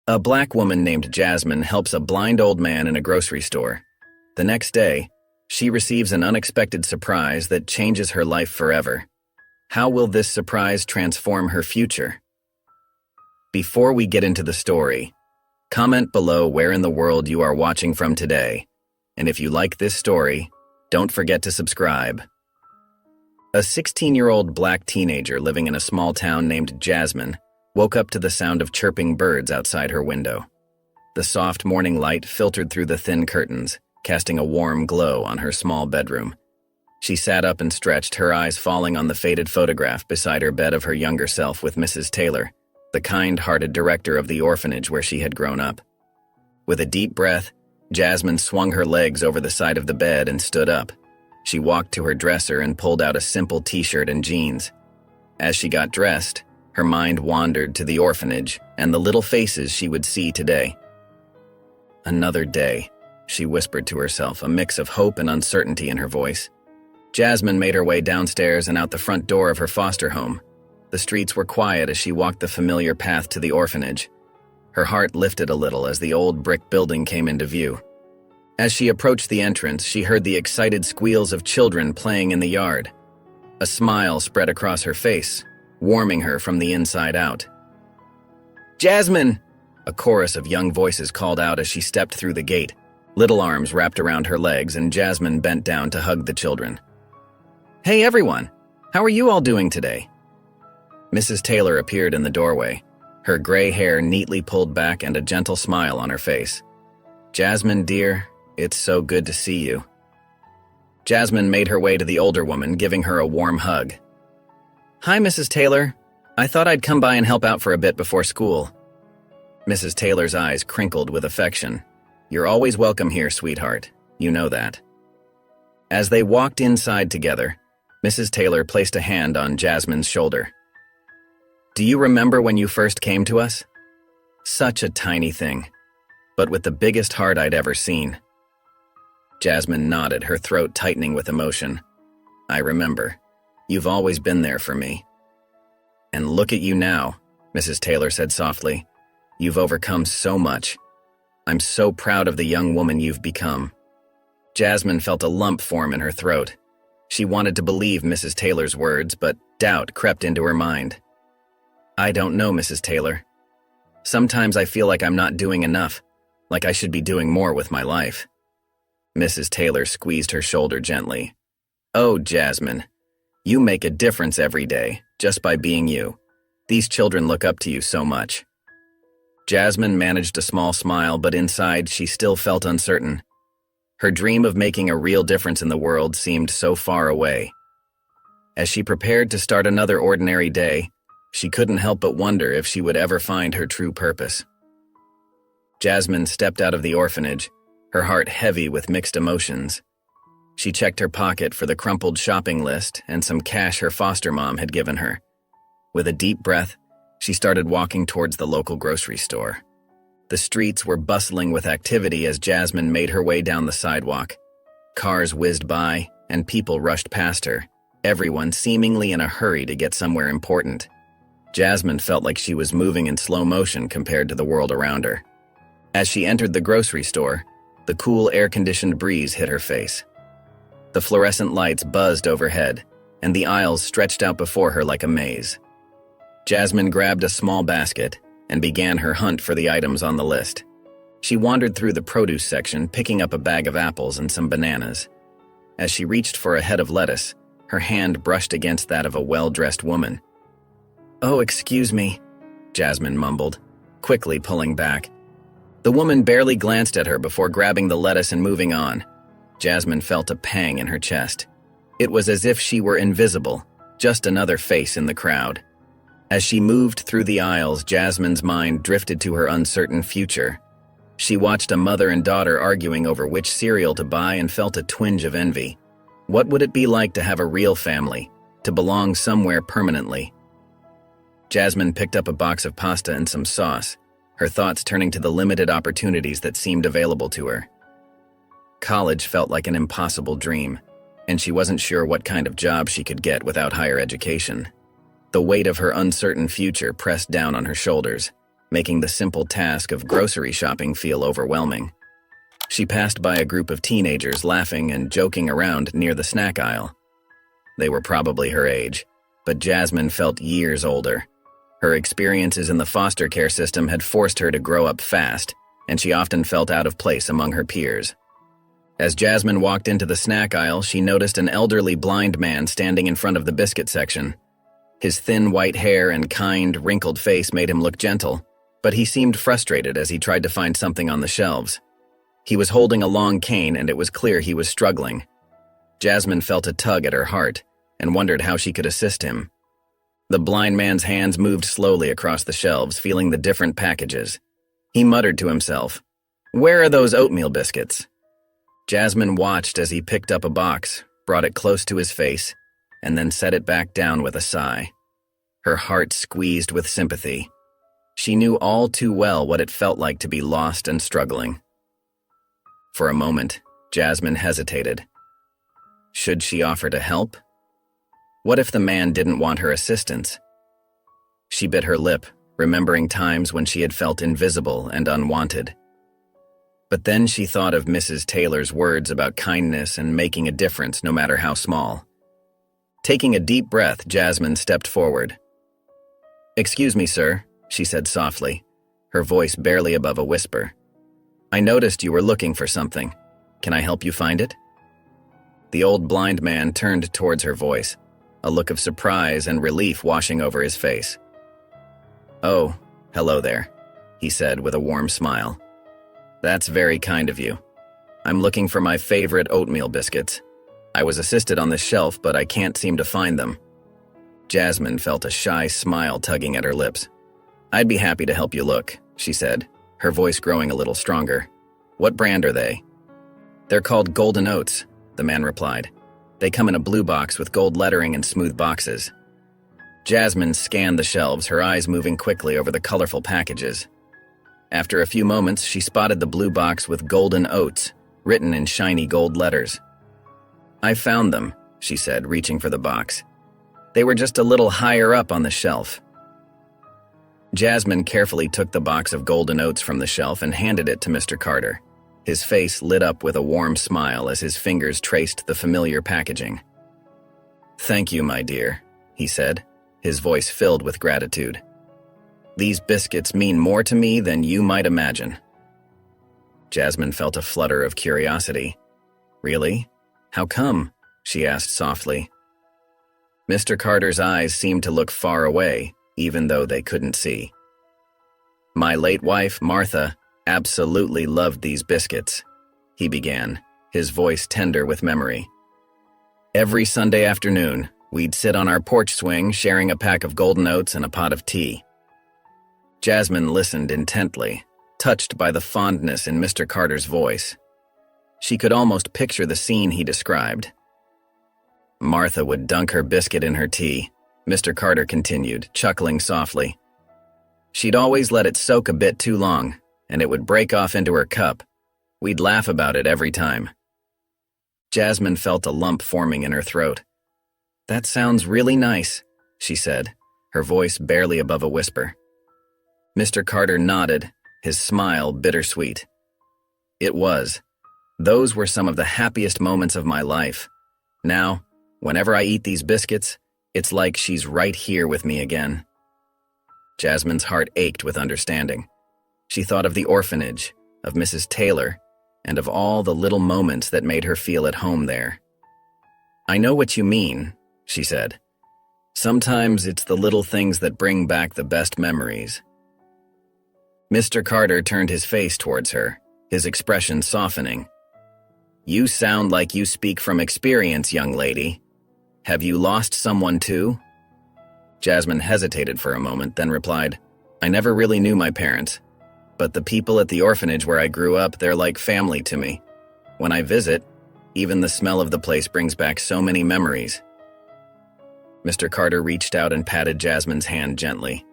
A black woman named Jasmine helps a blind old man in a grocery store. The next day, she receives an unexpected surprise that changes her life forever. How will this surprise transform her future? Before we get into the story, comment below where in the world you are watching from today. And if you like this story, don't forget to subscribe. A 16-year-old black teenager living in a small town named Jasmine woke up to the sound of chirping birds outside her window. The soft morning light filtered through the thin curtains, casting a warm glow on her small bedroom. She sat up and stretched, her eyes falling on the faded photograph beside her bed of her younger self with Mrs. Taylor, the kind-hearted director of the orphanage where she had grown up. With a deep breath, Jasmine swung her legs over the side of the bed and stood up. She walked to her dresser and pulled out a simple t-shirt and jeans. As she got dressed, her mind wandered to the orphanage and the little faces she would see today. Another day, she whispered to herself, a mix of hope and uncertainty in her voice. Jasmine made her way downstairs and out the front door of her foster home. The streets were quiet as she walked the familiar path to the orphanage. Her heart lifted a little as the old brick building came into view. As she approached the entrance, she heard the excited squeals of children playing in the yard. A smile spread across her face, warming her from the inside out. "Jasmine!" A chorus of young voices called out as she stepped through the gate. Little arms wrapped around her legs, and Jasmine bent down to hug the children. "Hey everyone! How are you all doing today?" Mrs. Taylor appeared in the doorway, her gray hair neatly pulled back and a gentle smile on her face. "Jasmine, dear, it's so good to see you." Jasmine made her way to the older woman, giving her a warm hug. "Hi, Mrs. Taylor. I thought I'd come by and help out for a bit before school." Mrs. Taylor's eyes crinkled with affection. "You're always welcome here, sweetheart. You know that." As they walked inside together, Mrs. Taylor placed a hand on Jasmine's shoulder. "Do you remember when you first came to us? Such a tiny thing, but with the biggest heart I'd ever seen." Jasmine nodded, her throat tightening with emotion. "I remember. You've always been there for me." "And look at you now," Mrs. Taylor said softly. "You've overcome so much. I'm so proud of the young woman you've become." Jasmine felt a lump form in her throat. She wanted to believe Mrs. Taylor's words, but doubt crept into her mind. "I don't know, Mrs. Taylor. Sometimes I feel like I'm not doing enough, like I should be doing more with my life." Mrs. Taylor squeezed her shoulder gently. "Oh, Jasmine, you make a difference every day, just by being you. These children look up to you so much." Jasmine managed a small smile, but inside she still felt uncertain. Her dream of making a real difference in the world seemed so far away. As she prepared to start another ordinary day, she couldn't help but wonder if she would ever find her true purpose. Jasmine stepped out of the orphanage, her heart heavy with mixed emotions. She checked her pocket for the crumpled shopping list and some cash her foster mom had given her. With a deep breath, she started walking towards the local grocery store. The streets were bustling with activity as Jasmine made her way down the sidewalk. Cars whizzed by, and people rushed past her, everyone seemingly in a hurry to get somewhere important. Jasmine felt like she was moving in slow motion compared to the world around her. As she entered the grocery store, the cool air-conditioned breeze hit her face. The fluorescent lights buzzed overhead, and the aisles stretched out before her like a maze. Jasmine grabbed a small basket and began her hunt for the items on the list. She wandered through the produce section, picking up a bag of apples and some bananas. As she reached for a head of lettuce, her hand brushed against that of a well-dressed woman. "Oh, excuse me," Jasmine mumbled, quickly pulling back. The woman barely glanced at her before grabbing the lettuce and moving on. Jasmine felt a pang in her chest. It was as if she were invisible, just another face in the crowd. As she moved through the aisles, Jasmine's mind drifted to her uncertain future. She watched a mother and daughter arguing over which cereal to buy and felt a twinge of envy. What would it be like to have a real family, to belong somewhere permanently? Jasmine picked up a box of pasta and some sauce, her thoughts turning to the limited opportunities that seemed available to her. College felt like an impossible dream, and she wasn't sure what kind of job she could get without higher education. The weight of her uncertain future pressed down on her shoulders, making the simple task of grocery shopping feel overwhelming. She passed by a group of teenagers laughing and joking around near the snack aisle. They were probably her age, but Jasmine felt years older. Her experiences in the foster care system had forced her to grow up fast, and she often felt out of place among her peers. As Jasmine walked into the snack aisle, she noticed an elderly blind man standing in front of the biscuit section. His thin white hair and kind, wrinkled face made him look gentle, but he seemed frustrated as he tried to find something on the shelves. He was holding a long cane, and it was clear he was struggling. Jasmine felt a tug at her heart and wondered how she could assist him. The blind man's hands moved slowly across the shelves, feeling the different packages. He muttered to himself, "Where are those oatmeal biscuits?" Jasmine watched as he picked up a box, brought it close to his face, and then set it back down with a sigh. Her heart squeezed with sympathy. She knew all too well what it felt like to be lost and struggling. For a moment, Jasmine hesitated. Should she offer to help? What if the man didn't want her assistance? She bit her lip, remembering times when she had felt invisible and unwanted. But then she thought of Mrs. Taylor's words about kindness and making a difference no matter how small. Taking a deep breath, Jasmine stepped forward. "Excuse me, sir," she said softly, her voice barely above a whisper. "I noticed you were looking for something. Can I help you find it?" The old blind man turned towards her voice, a look of surprise and relief washing over his face. "Oh, hello there," he said with a warm smile. "That's very kind of you. I'm looking for my favorite oatmeal biscuits. I was assisted on the shelf, but I can't seem to find them." Jasmine felt a shy smile tugging at her lips. "I'd be happy to help you look," she said, her voice growing a little stronger. "What brand are they?" "They're called Golden Oats," the man replied. "They come in a blue box with gold lettering and smooth boxes." Jasmine scanned the shelves, her eyes moving quickly over the colorful packages. After a few moments, she spotted the blue box with Golden Oats, written in shiny gold letters. "I found them," she said, reaching for the box. "They were just a little higher up on the shelf." Jasmine carefully took the box of Golden Oats from the shelf and handed it to Mr. Carter. His face lit up with a warm smile as his fingers traced the familiar packaging. "Thank you, my dear," he said, his voice filled with gratitude. "These biscuits mean more to me than you might imagine." Jasmine felt a flutter of curiosity. "Really? How come?" she asked softly. Mr. Carter's eyes seemed to look far away, even though they couldn't see. "My late wife, Martha, absolutely loved these biscuits," he began, his voice tender with memory. "Every Sunday afternoon, we'd sit on our porch swing sharing a pack of Golden Oats and a pot of tea." Jasmine listened intently, touched by the fondness in Mr. Carter's voice. She could almost picture the scene he described. "Martha would dunk her biscuit in her tea," Mr. Carter continued, chuckling softly. "She'd always let it soak a bit too long, and it would break off into her cup. We'd laugh about it every time." Jasmine felt a lump forming in her throat. "That sounds really nice," she said, her voice barely above a whisper. Mr. Carter nodded, his smile bittersweet. "It was. Those were some of the happiest moments of my life. Now, whenever I eat these biscuits, it's like she's right here with me again." Jasmine's heart ached with understanding. She thought of the orphanage, of Mrs. Taylor, and of all the little moments that made her feel at home there. "I know what you mean," she said. "Sometimes it's the little things that bring back the best memories." Mr. Carter turned his face towards her, his expression softening. "You sound like you speak from experience, young lady. Have you lost someone too?" Jasmine hesitated for a moment, then replied, "I never really knew my parents, but the people at the orphanage where I grew up, they're like family to me. When I visit, even the smell of the place brings back so many memories." Mr. Carter reached out and patted Jasmine's hand gently.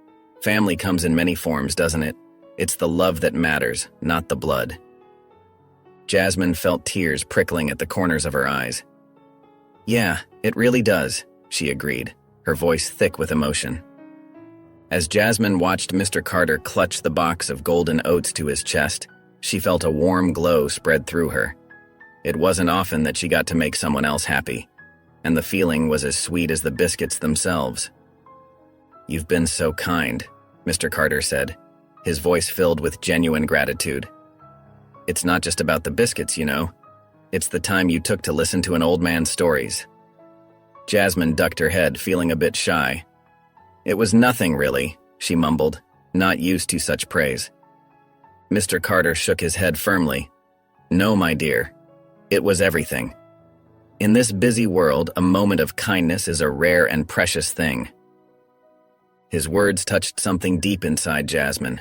"Family comes in many forms, doesn't it? It's the love that matters, not the blood." Jasmine felt tears prickling at the corners of her eyes. "Yeah, it really does," she agreed, her voice thick with emotion. As Jasmine watched Mr. Carter clutch the box of golden oats to his chest, she felt a warm glow spread through her. It wasn't often that she got to make someone else happy, and the feeling was as sweet as the biscuits themselves. "You've been so kind," Mr. Carter said, his voice filled with genuine gratitude. "It's not just about the biscuits, you know. It's the time you took to listen to an old man's stories." Jasmine ducked her head, feeling a bit shy. "It was nothing, really," she mumbled, not used to such praise. Mr. Carter shook his head firmly. "No, my dear. It was everything. In this busy world, a moment of kindness is a rare and precious thing." His words touched something deep inside Jasmine.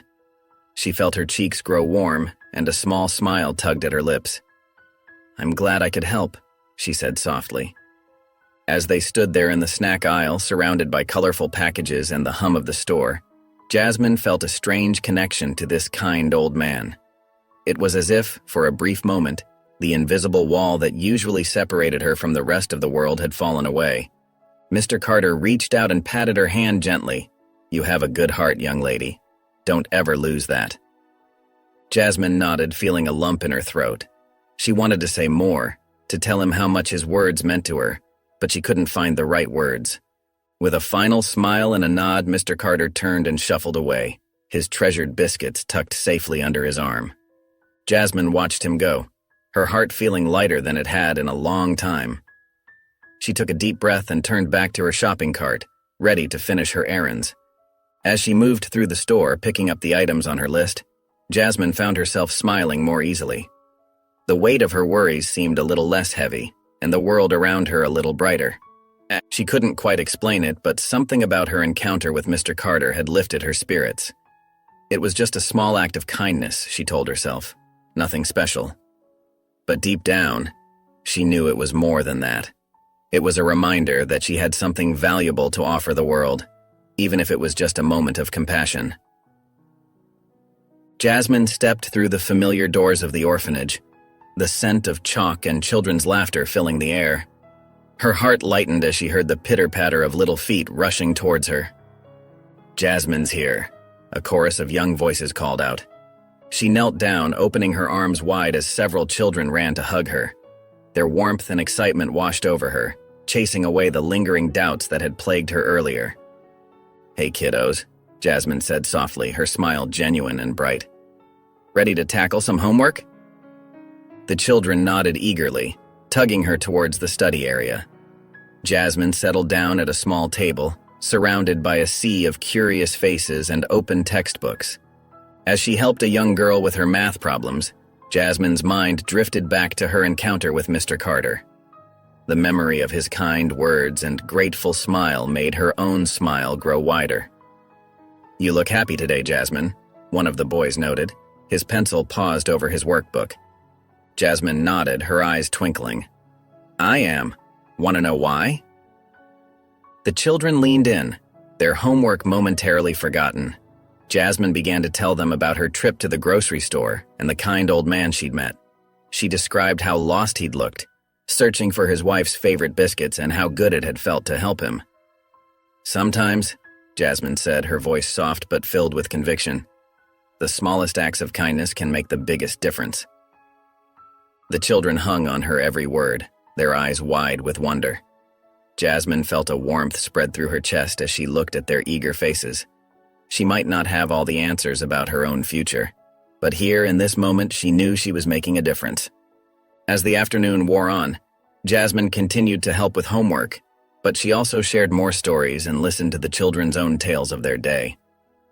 She felt her cheeks grow warm, and a small smile tugged at her lips. "I'm glad I could help," she said softly. As they stood there in the snack aisle, surrounded by colorful packages and the hum of the store, Jasmine felt a strange connection to this kind old man. It was as if, for a brief moment, the invisible wall that usually separated her from the rest of the world had fallen away. Mr. Carter reached out and patted her hand gently. "You have a good heart, young lady. Don't ever lose that." Jasmine nodded, feeling a lump in her throat. She wanted to say more, to tell him how much his words meant to her, but she couldn't find the right words. With a final smile and a nod, Mr. Carter turned and shuffled away, his treasured biscuits tucked safely under his arm. Jasmine watched him go, her heart feeling lighter than it had in a long time. She took a deep breath and turned back to her shopping cart, ready to finish her errands. As she moved through the store, picking up the items on her list, Jasmine found herself smiling more easily. The weight of her worries seemed a little less heavy, and the world around her a little brighter. She couldn't quite explain it, but something about her encounter with Mr. Carter had lifted her spirits. It was just a small act of kindness, she told herself. Nothing special. But deep down, she knew it was more than that. It was a reminder that she had something valuable to offer the world, even if it was just a moment of compassion. Jasmine stepped through the familiar doors of the orphanage, the scent of chalk and children's laughter filling the air. Her heart lightened as she heard the pitter-patter of little feet rushing towards her. "Jasmine's here," a chorus of young voices called out. She knelt down, opening her arms wide as several children ran to hug her. Their warmth and excitement washed over her, chasing away the lingering doubts that had plagued her earlier. "Hey, kiddos," Jasmine said softly, her smile genuine and bright. "Ready to tackle some homework?" The children nodded eagerly, tugging her towards the study area. Jasmine settled down at a small table, surrounded by a sea of curious faces and open textbooks. As she helped a young girl with her math problems, Jasmine's mind drifted back to her encounter with Mr. Carter. The memory of his kind words and grateful smile made her own smile grow wider. "You look happy today, Jasmine," one of the boys noted. His pencil paused over his workbook. Jasmine nodded, her eyes twinkling. "I am. Want to know why?" The children leaned in, their homework momentarily forgotten. Jasmine began to tell them about her trip to the grocery store and the kind old man she'd met. She described how lost he'd looked, searching for his wife's favorite biscuits, and how good it had felt to help him. "Sometimes," Jasmine said, her voice soft but filled with conviction, "the smallest acts of kindness can make the biggest difference." The children hung on her every word, their eyes wide with wonder. Jasmine felt a warmth spread through her chest as she looked at their eager faces. She might not have all the answers about her own future, but here in this moment she knew she was making a difference. As the afternoon wore on, Jasmine continued to help with homework, but she also shared more stories and listened to the children's own tales of their day.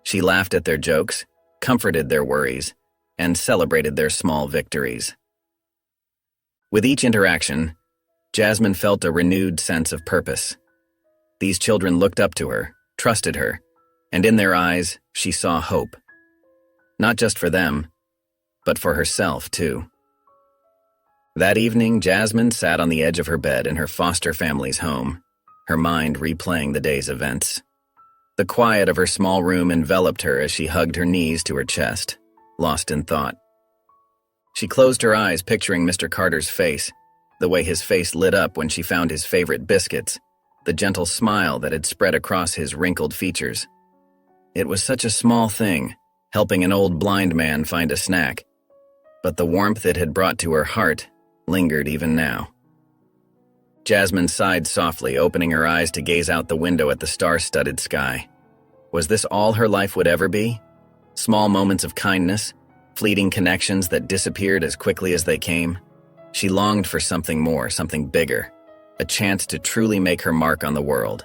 She laughed at their jokes, comforted their worries, and celebrated their small victories. With each interaction, Jasmine felt a renewed sense of purpose. These children looked up to her, trusted her, and in their eyes, she saw hope. Not just for them, but for herself, too. That evening, Jasmine sat on the edge of her bed in her foster family's home, her mind replaying the day's events. The quiet of her small room enveloped her as she hugged her knees to her chest, lost in thought. She closed her eyes, picturing Mr. Carter's face, the way his face lit up when she found his favorite biscuits, the gentle smile that had spread across his wrinkled features. It was such a small thing, helping an old blind man find a snack, but the warmth it had brought to her heart lingered even now. Jasmine sighed softly, opening her eyes to gaze out the window at the star-studded sky. Was this all her life would ever be? Small moments of kindness, fleeting connections that disappeared as quickly as they came? She longed for something more, something bigger, a chance to truly make her mark on the world.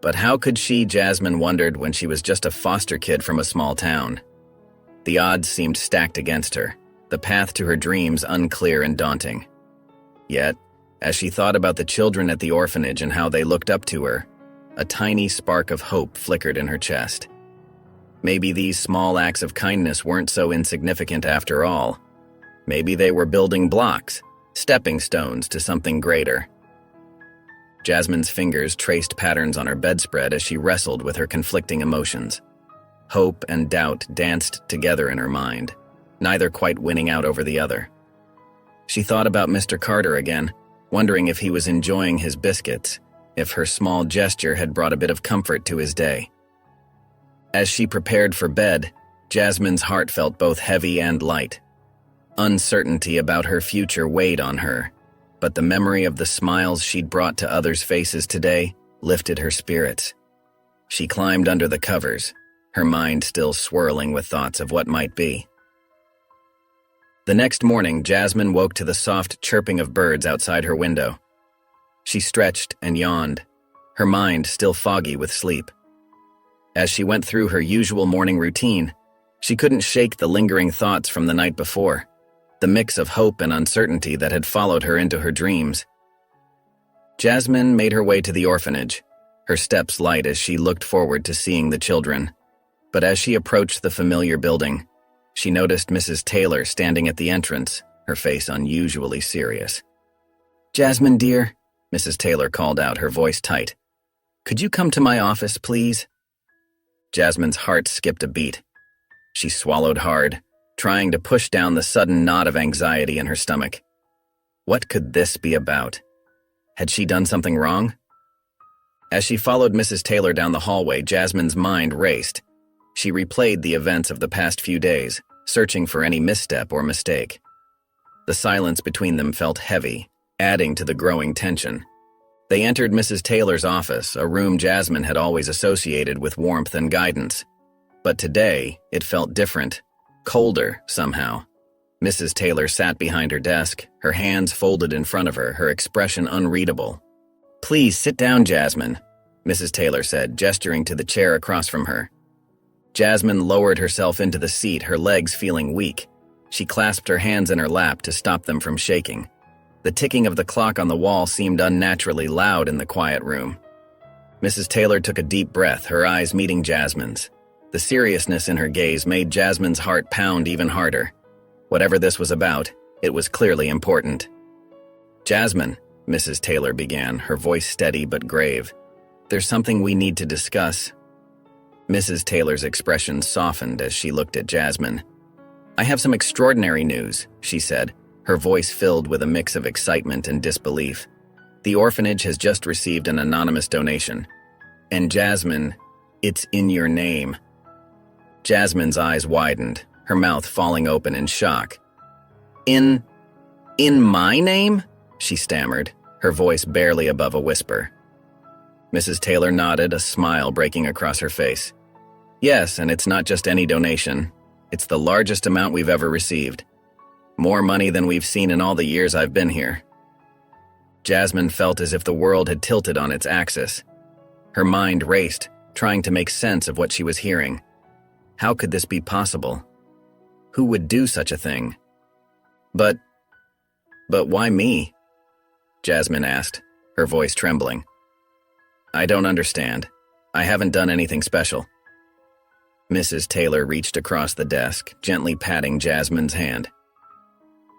But how could she, Jasmine wondered, when she was just a foster kid from a small town? The odds seemed stacked against her, the path to her dreams unclear and daunting. Yet, as she thought about the children at the orphanage and how they looked up to her, a tiny spark of hope flickered in her chest. Maybe these small acts of kindness weren't so insignificant after all. Maybe they were building blocks, stepping stones to something greater. Jasmine's fingers traced patterns on her bedspread as she wrestled with her conflicting emotions. Hope and doubt danced together in her mind, neither quite winning out over the other. She thought about Mr. Carter again, wondering if he was enjoying his biscuits, if her small gesture had brought a bit of comfort to his day. As she prepared for bed, Jasmine's heart felt both heavy and light. Uncertainty about her future weighed on her, but the memory of the smiles she'd brought to others' faces today lifted her spirits. She climbed under the covers, her mind still swirling with thoughts of what might be. The next morning, Jasmine woke to the soft chirping of birds outside her window. She stretched and yawned, her mind still foggy with sleep. As she went through her usual morning routine, she couldn't shake the lingering thoughts from the night before, the mix of hope and uncertainty that had followed her into her dreams. Jasmine made her way to the orphanage, her steps light as she looked forward to seeing the children. But as she approached the familiar building, she noticed Mrs. Taylor standing at the entrance, her face unusually serious. "Jasmine, dear," Mrs. Taylor called out, her voice tight. "Could you come to my office, please?" Jasmine's heart skipped a beat. She swallowed hard, trying to push down the sudden knot of anxiety in her stomach. What could this be about? Had she done something wrong? As she followed Mrs. Taylor down the hallway, Jasmine's mind raced. She replayed the events of the past few days, searching for any misstep or mistake. The silence between them felt heavy, adding to the growing tension. They entered Mrs. Taylor's office, a room Jasmine had always associated with warmth and guidance. But today, it felt different, colder somehow. Mrs. Taylor sat behind her desk, her hands folded in front of her, her expression unreadable. "Please sit down, Jasmine," Mrs. Taylor said, gesturing to the chair across from her. Jasmine lowered herself into the seat, her legs feeling weak. She clasped her hands in her lap to stop them from shaking. The ticking of the clock on the wall seemed unnaturally loud in the quiet room. Mrs. Taylor took a deep breath, her eyes meeting Jasmine's. The seriousness in her gaze made Jasmine's heart pound even harder. Whatever this was about, it was clearly important. "Jasmine," Mrs. Taylor began, her voice steady but grave. "There's something we need to discuss." Mrs. Taylor's expression softened as she looked at Jasmine. "I have some extraordinary news," she said, her voice filled with a mix of excitement and disbelief. "The orphanage has just received an anonymous donation. And Jasmine, it's in your name." Jasmine's eyes widened, her mouth falling open in shock. In my name?" she stammered, her voice barely above a whisper. Mrs. Taylor nodded, a smile breaking across her face. "Yes, and it's not just any donation. It's the largest amount we've ever received. More money than we've seen in all the years I've been here." Jasmine felt as if the world had tilted on its axis. Her mind raced, trying to make sense of what she was hearing. How could this be possible? Who would do such a thing? But why me?" Jasmine asked, her voice trembling. "I don't understand. I haven't done anything special." Mrs. Taylor reached across the desk, gently patting Jasmine's hand.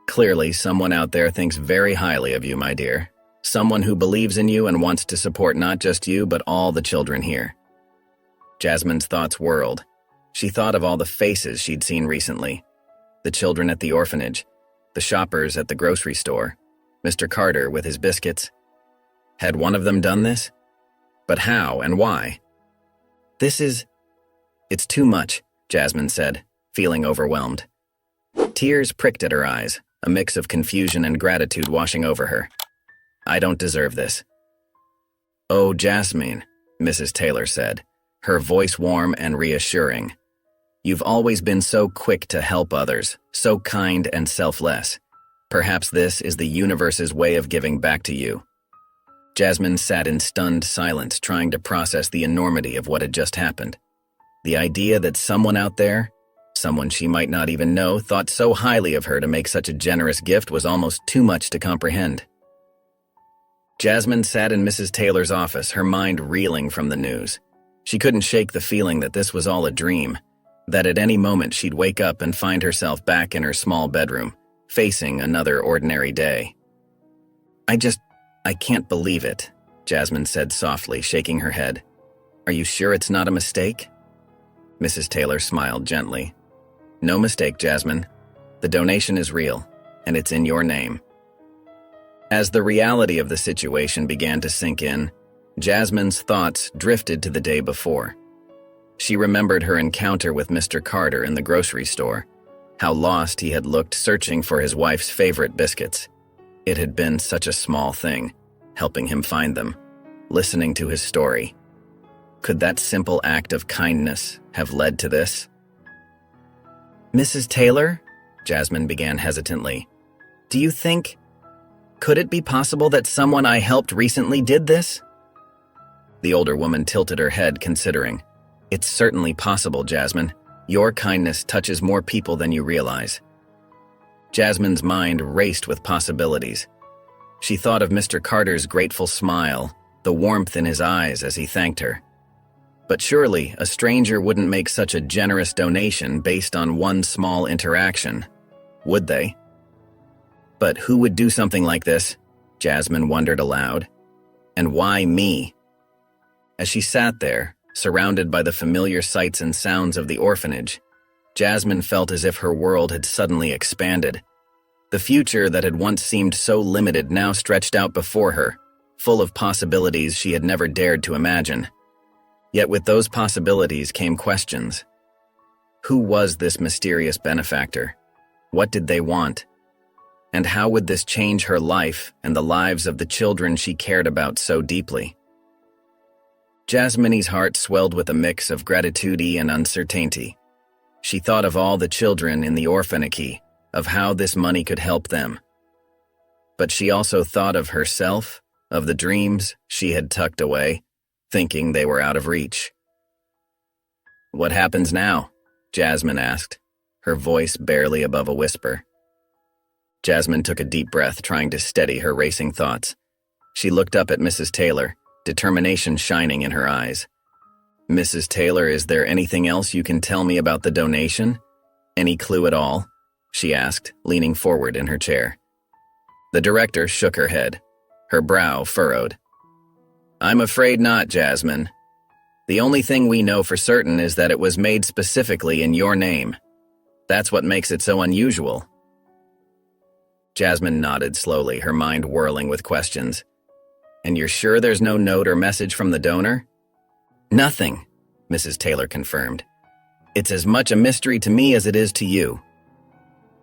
"Clearly, someone out there thinks very highly of you, my dear. Someone who believes in you and wants to support not just you, but all the children here." Jasmine's thoughts whirled. She thought of all the faces she'd seen recently. The children at the orphanage, the shoppers at the grocery store, Mr. Carter with his biscuits. Had one of them done this? But how and why? This is It's too much, Jasmine said, feeling overwhelmed. Tears pricked at her eyes, a mix of confusion and gratitude washing over her. I don't deserve this. Oh, Jasmine, Mrs. Taylor said, her voice warm and reassuring. You've always been so quick to help others, so kind and selfless. Perhaps this is the universe's way of giving back to you. Jasmine sat in stunned silence, trying to process the enormity of what had just happened. The idea that someone out there, someone she might not even know, thought so highly of her to make such a generous gift was almost too much to comprehend. Jasmine sat in Mrs. Taylor's office, her mind reeling from the news. She couldn't shake the feeling that this was all a dream, that at any moment she'd wake up and find herself back in her small bedroom, facing another ordinary day. I can't believe it, Jasmine said softly, shaking her head. Are you sure it's not a mistake? Mrs. Taylor smiled gently. No mistake, Jasmine. The donation is real, and it's in your name. As the reality of the situation began to sink in, Jasmine's thoughts drifted to the day before. She remembered her encounter with Mr. Carter in the grocery store, how lost he had looked searching for his wife's favorite biscuits. It had been such a small thing, helping him find them, listening to his story. Could that simple act of kindness have led to this? Mrs. Taylor, Jasmine began hesitantly, could it be possible that someone I helped recently did this? The older woman tilted her head, considering. It's certainly possible, Jasmine. Your kindness touches more people than you realize. Jasmine's mind raced with possibilities. She thought of Mr. Carter's grateful smile, the warmth in his eyes as he thanked her. But surely, a stranger wouldn't make such a generous donation based on one small interaction, would they? But who would do something like this? Jasmine wondered aloud. And why me? As she sat there, surrounded by the familiar sights and sounds of the orphanage, Jasmine felt as if her world had suddenly expanded. The future that had once seemed so limited now stretched out before her, full of possibilities she had never dared to imagine. Yet with those possibilities came questions. Who was this mysterious benefactor? What did they want? And how would this change her life and the lives of the children she cared about so deeply? Jasmine's heart swelled with a mix of gratitude and uncertainty. She thought of all the children in the orphanage, of how this money could help them. But she also thought of herself, of the dreams she had tucked away, thinking they were out of reach. What happens now? Jasmine asked, her voice barely above a whisper. Jasmine took a deep breath, trying to steady her racing thoughts. She looked up at Mrs. Taylor, determination shining in her eyes. Mrs. Taylor, is there anything else you can tell me about the donation? Any clue at all? She asked, leaning forward in her chair. The director shook her head, her brow furrowed. I'm afraid not, Jasmine. The only thing we know for certain is that it was made specifically in your name. That's what makes it so unusual. Jasmine nodded slowly, her mind whirling with questions. And you're sure there's no note or message from the donor? Nothing, Mrs. Taylor confirmed. It's as much a mystery to me as it is to you.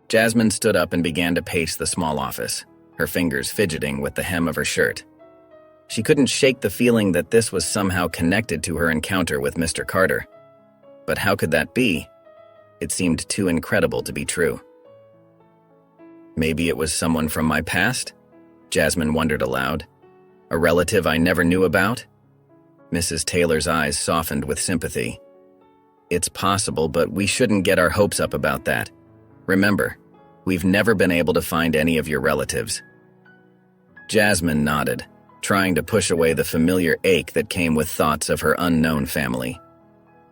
Jasmine stood up and began to pace the small office, her fingers fidgeting with the hem of her shirt. She couldn't shake the feeling that this was somehow connected to her encounter with Mr. Carter. But how could that be? It seemed too incredible to be true. Maybe it was someone from my past? Jasmine wondered aloud. A relative I never knew about? Mrs. Taylor's eyes softened with sympathy. It's possible, but we shouldn't get our hopes up about that. Remember, we've never been able to find any of your relatives. Jasmine nodded, trying to push away the familiar ache that came with thoughts of her unknown family.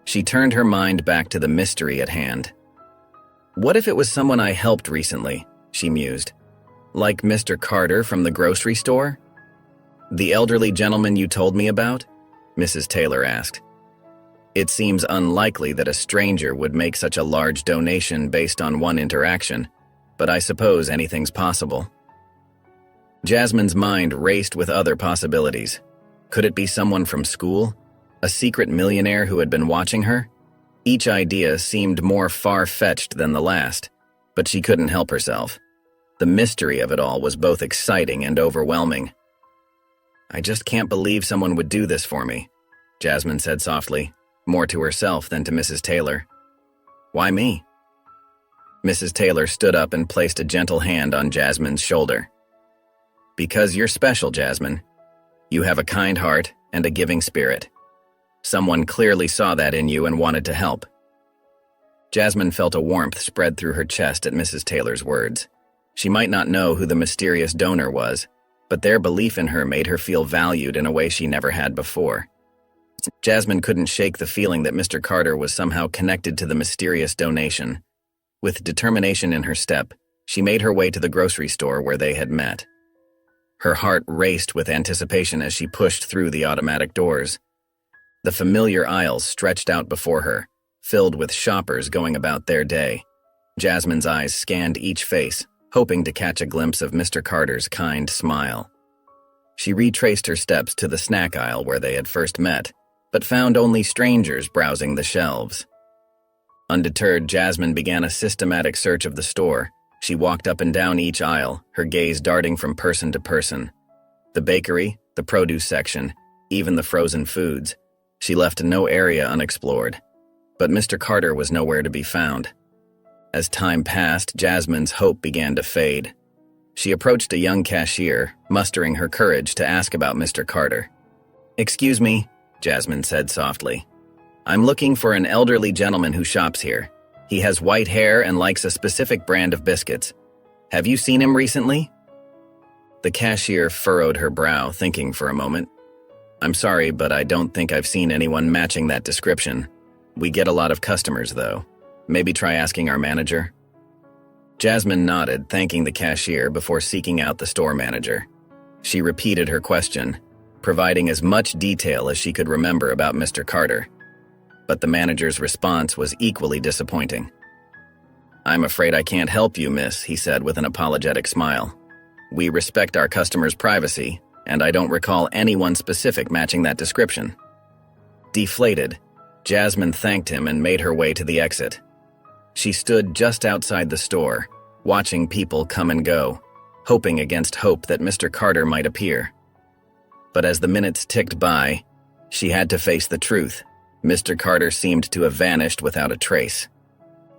She turned her mind back to the mystery at hand. What if it was someone I helped recently? She mused. Like Mr. Carter from the grocery store? The elderly gentleman you told me about? Mrs. Taylor asked. It seems unlikely that a stranger would make such a large donation based on one interaction, but I suppose anything's possible. Jasmine's mind raced with other possibilities. Could it be someone from school? A secret millionaire who had been watching her? Each idea seemed more far-fetched than the last, but she couldn't help herself. The mystery of it all was both exciting and overwhelming. "I just can't believe someone would do this for me," Jasmine said softly, more to herself than to Mrs. Taylor. "Why me?" Mrs. Taylor stood up and placed a gentle hand on Jasmine's shoulder. "Because you're special, Jasmine. You have a kind heart and a giving spirit. Someone clearly saw that in you and wanted to help." Jasmine felt a warmth spread through her chest at Mrs. Taylor's words. She might not know who the mysterious donor was, but their belief in her made her feel valued in a way she never had before. Jasmine couldn't shake the feeling that Mr. Carter was somehow connected to the mysterious donation. With determination in her step, she made her way to the grocery store where they had met. Her heart raced with anticipation as she pushed through the automatic doors. The familiar aisles stretched out before her, filled with shoppers going about their day. Jasmine's eyes scanned each face, hoping to catch a glimpse of Mr. Carter's kind smile. She retraced her steps to the snack aisle where they had first met, but found only strangers browsing the shelves. Undeterred, Jasmine began a systematic search of the store. She walked up and down each aisle, her gaze darting from person to person. The bakery, the produce section, even the frozen foods. She left no area unexplored. But Mr. Carter was nowhere to be found. As time passed, Jasmine's hope began to fade. She approached a young cashier, mustering her courage to ask about Mr. Carter. "Excuse me," Jasmine said softly. "I'm looking for an elderly gentleman who shops here. He has white hair and likes a specific brand of biscuits. Have you seen him recently?" The cashier furrowed her brow, thinking for a moment. "I'm sorry, but I don't think I've seen anyone matching that description. We get a lot of customers, though. Maybe try asking our manager." Jasmine nodded, thanking the cashier before seeking out the store manager. She repeated her question, providing as much detail as she could remember about Mr. Carter. But the manager's response was equally disappointing. "I'm afraid I can't help you, miss," he said with an apologetic smile. "We respect our customers' privacy, and I don't recall anyone specific matching that description." Deflated, Jasmine thanked him and made her way to the exit. She stood just outside the store, watching people come and go, hoping against hope that Mr. Carter might appear. But as the minutes ticked by, she had to face the truth. Mr. Carter seemed to have vanished without a trace.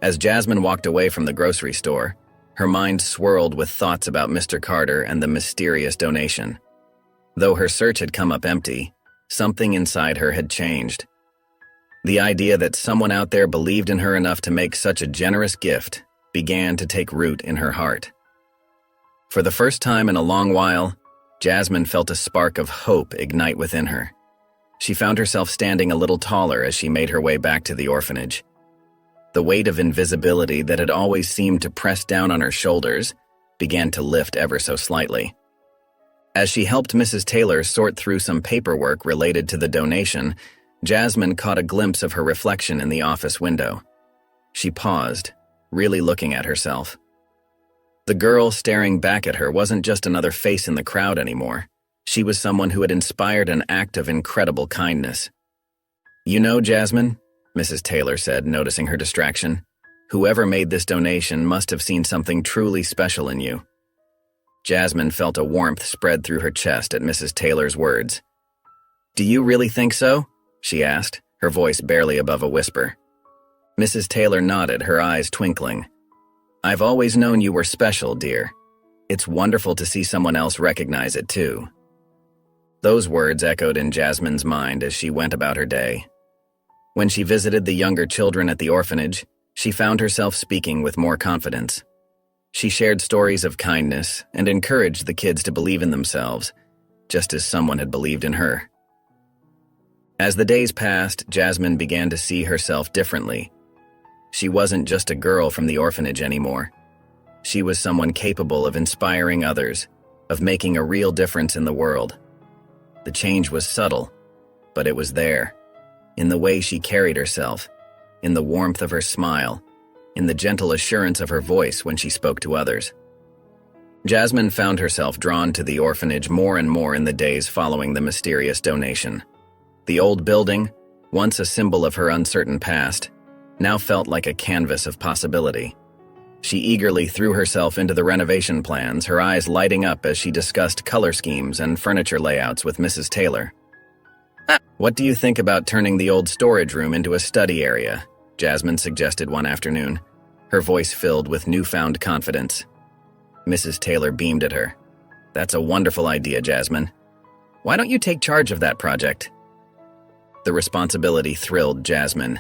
As Jasmine walked away from the grocery store, her mind swirled with thoughts about Mr. Carter and the mysterious donation. Though her search had come up empty, something inside her had changed. The idea that someone out there believed in her enough to make such a generous gift began to take root in her heart. For the first time in a long while, Jasmine felt a spark of hope ignite within her. She found herself standing a little taller as she made her way back to the orphanage. The weight of invisibility that had always seemed to press down on her shoulders began to lift ever so slightly. As she helped Mrs. Taylor sort through some paperwork related to the donation, Jasmine caught a glimpse of her reflection in the office window. She paused, really looking at herself. The girl staring back at her wasn't just another face in the crowd anymore. She was someone who had inspired an act of incredible kindness. "You know, Jasmine," Mrs. Taylor said, noticing her distraction, "whoever made this donation must have seen something truly special in you." Jasmine felt a warmth spread through her chest at Mrs. Taylor's words. "Do you really think so?" she asked, her voice barely above a whisper. Mrs. Taylor nodded, her eyes twinkling. "I've always known you were special, dear. It's wonderful to see someone else recognize it, too." Those words echoed in Jasmine's mind as she went about her day. When she visited the younger children at the orphanage, she found herself speaking with more confidence. She shared stories of kindness and encouraged the kids to believe in themselves, just as someone had believed in her. As the days passed, Jasmine began to see herself differently. She wasn't just a girl from the orphanage anymore. She was someone capable of inspiring others, of making a real difference in the world. The change was subtle, but it was there, in the way she carried herself, in the warmth of her smile, in the gentle assurance of her voice when she spoke to others. Jasmine found herself drawn to the orphanage more and more in the days following the mysterious donation. The old building, once a symbol of her uncertain past, now felt like a canvas of possibility. She eagerly threw herself into the renovation plans, her eyes lighting up as she discussed color schemes and furniture layouts with Mrs. Taylor. "What do you think about turning the old storage room into a study area?" Jasmine suggested one afternoon, her voice filled with newfound confidence. Mrs. Taylor beamed at her. "That's a wonderful idea, Jasmine. Why don't you take charge of that project?" The responsibility thrilled Jasmine.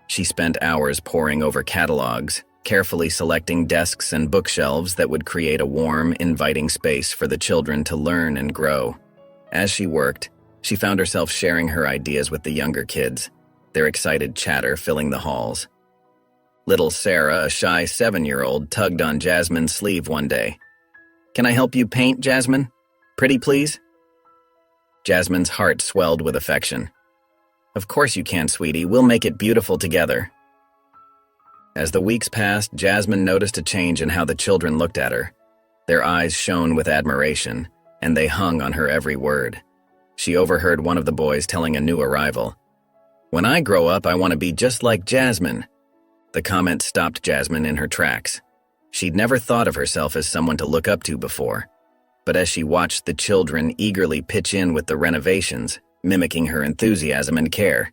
She spent hours poring over catalogs, carefully selecting desks and bookshelves that would create a warm, inviting space for the children to learn and grow. As she worked, she found herself sharing her ideas with the younger kids, their excited chatter filling the halls. Little Sarah, a shy 7-year-old, tugged on Jasmine's sleeve one day. "Can I help you paint, Jasmine? Pretty, please?" Jasmine's heart swelled with affection. "Of course you can, sweetie. We'll make it beautiful together." As the weeks passed, Jasmine noticed a change in how the children looked at her. Their eyes shone with admiration, and they hung on her every word. She overheard one of the boys telling a new arrival, "When I grow up, I want to be just like Jasmine." The comment stopped Jasmine in her tracks. She'd never thought of herself as someone to look up to before. But as she watched the children eagerly pitch in with the renovations, mimicking her enthusiasm and care,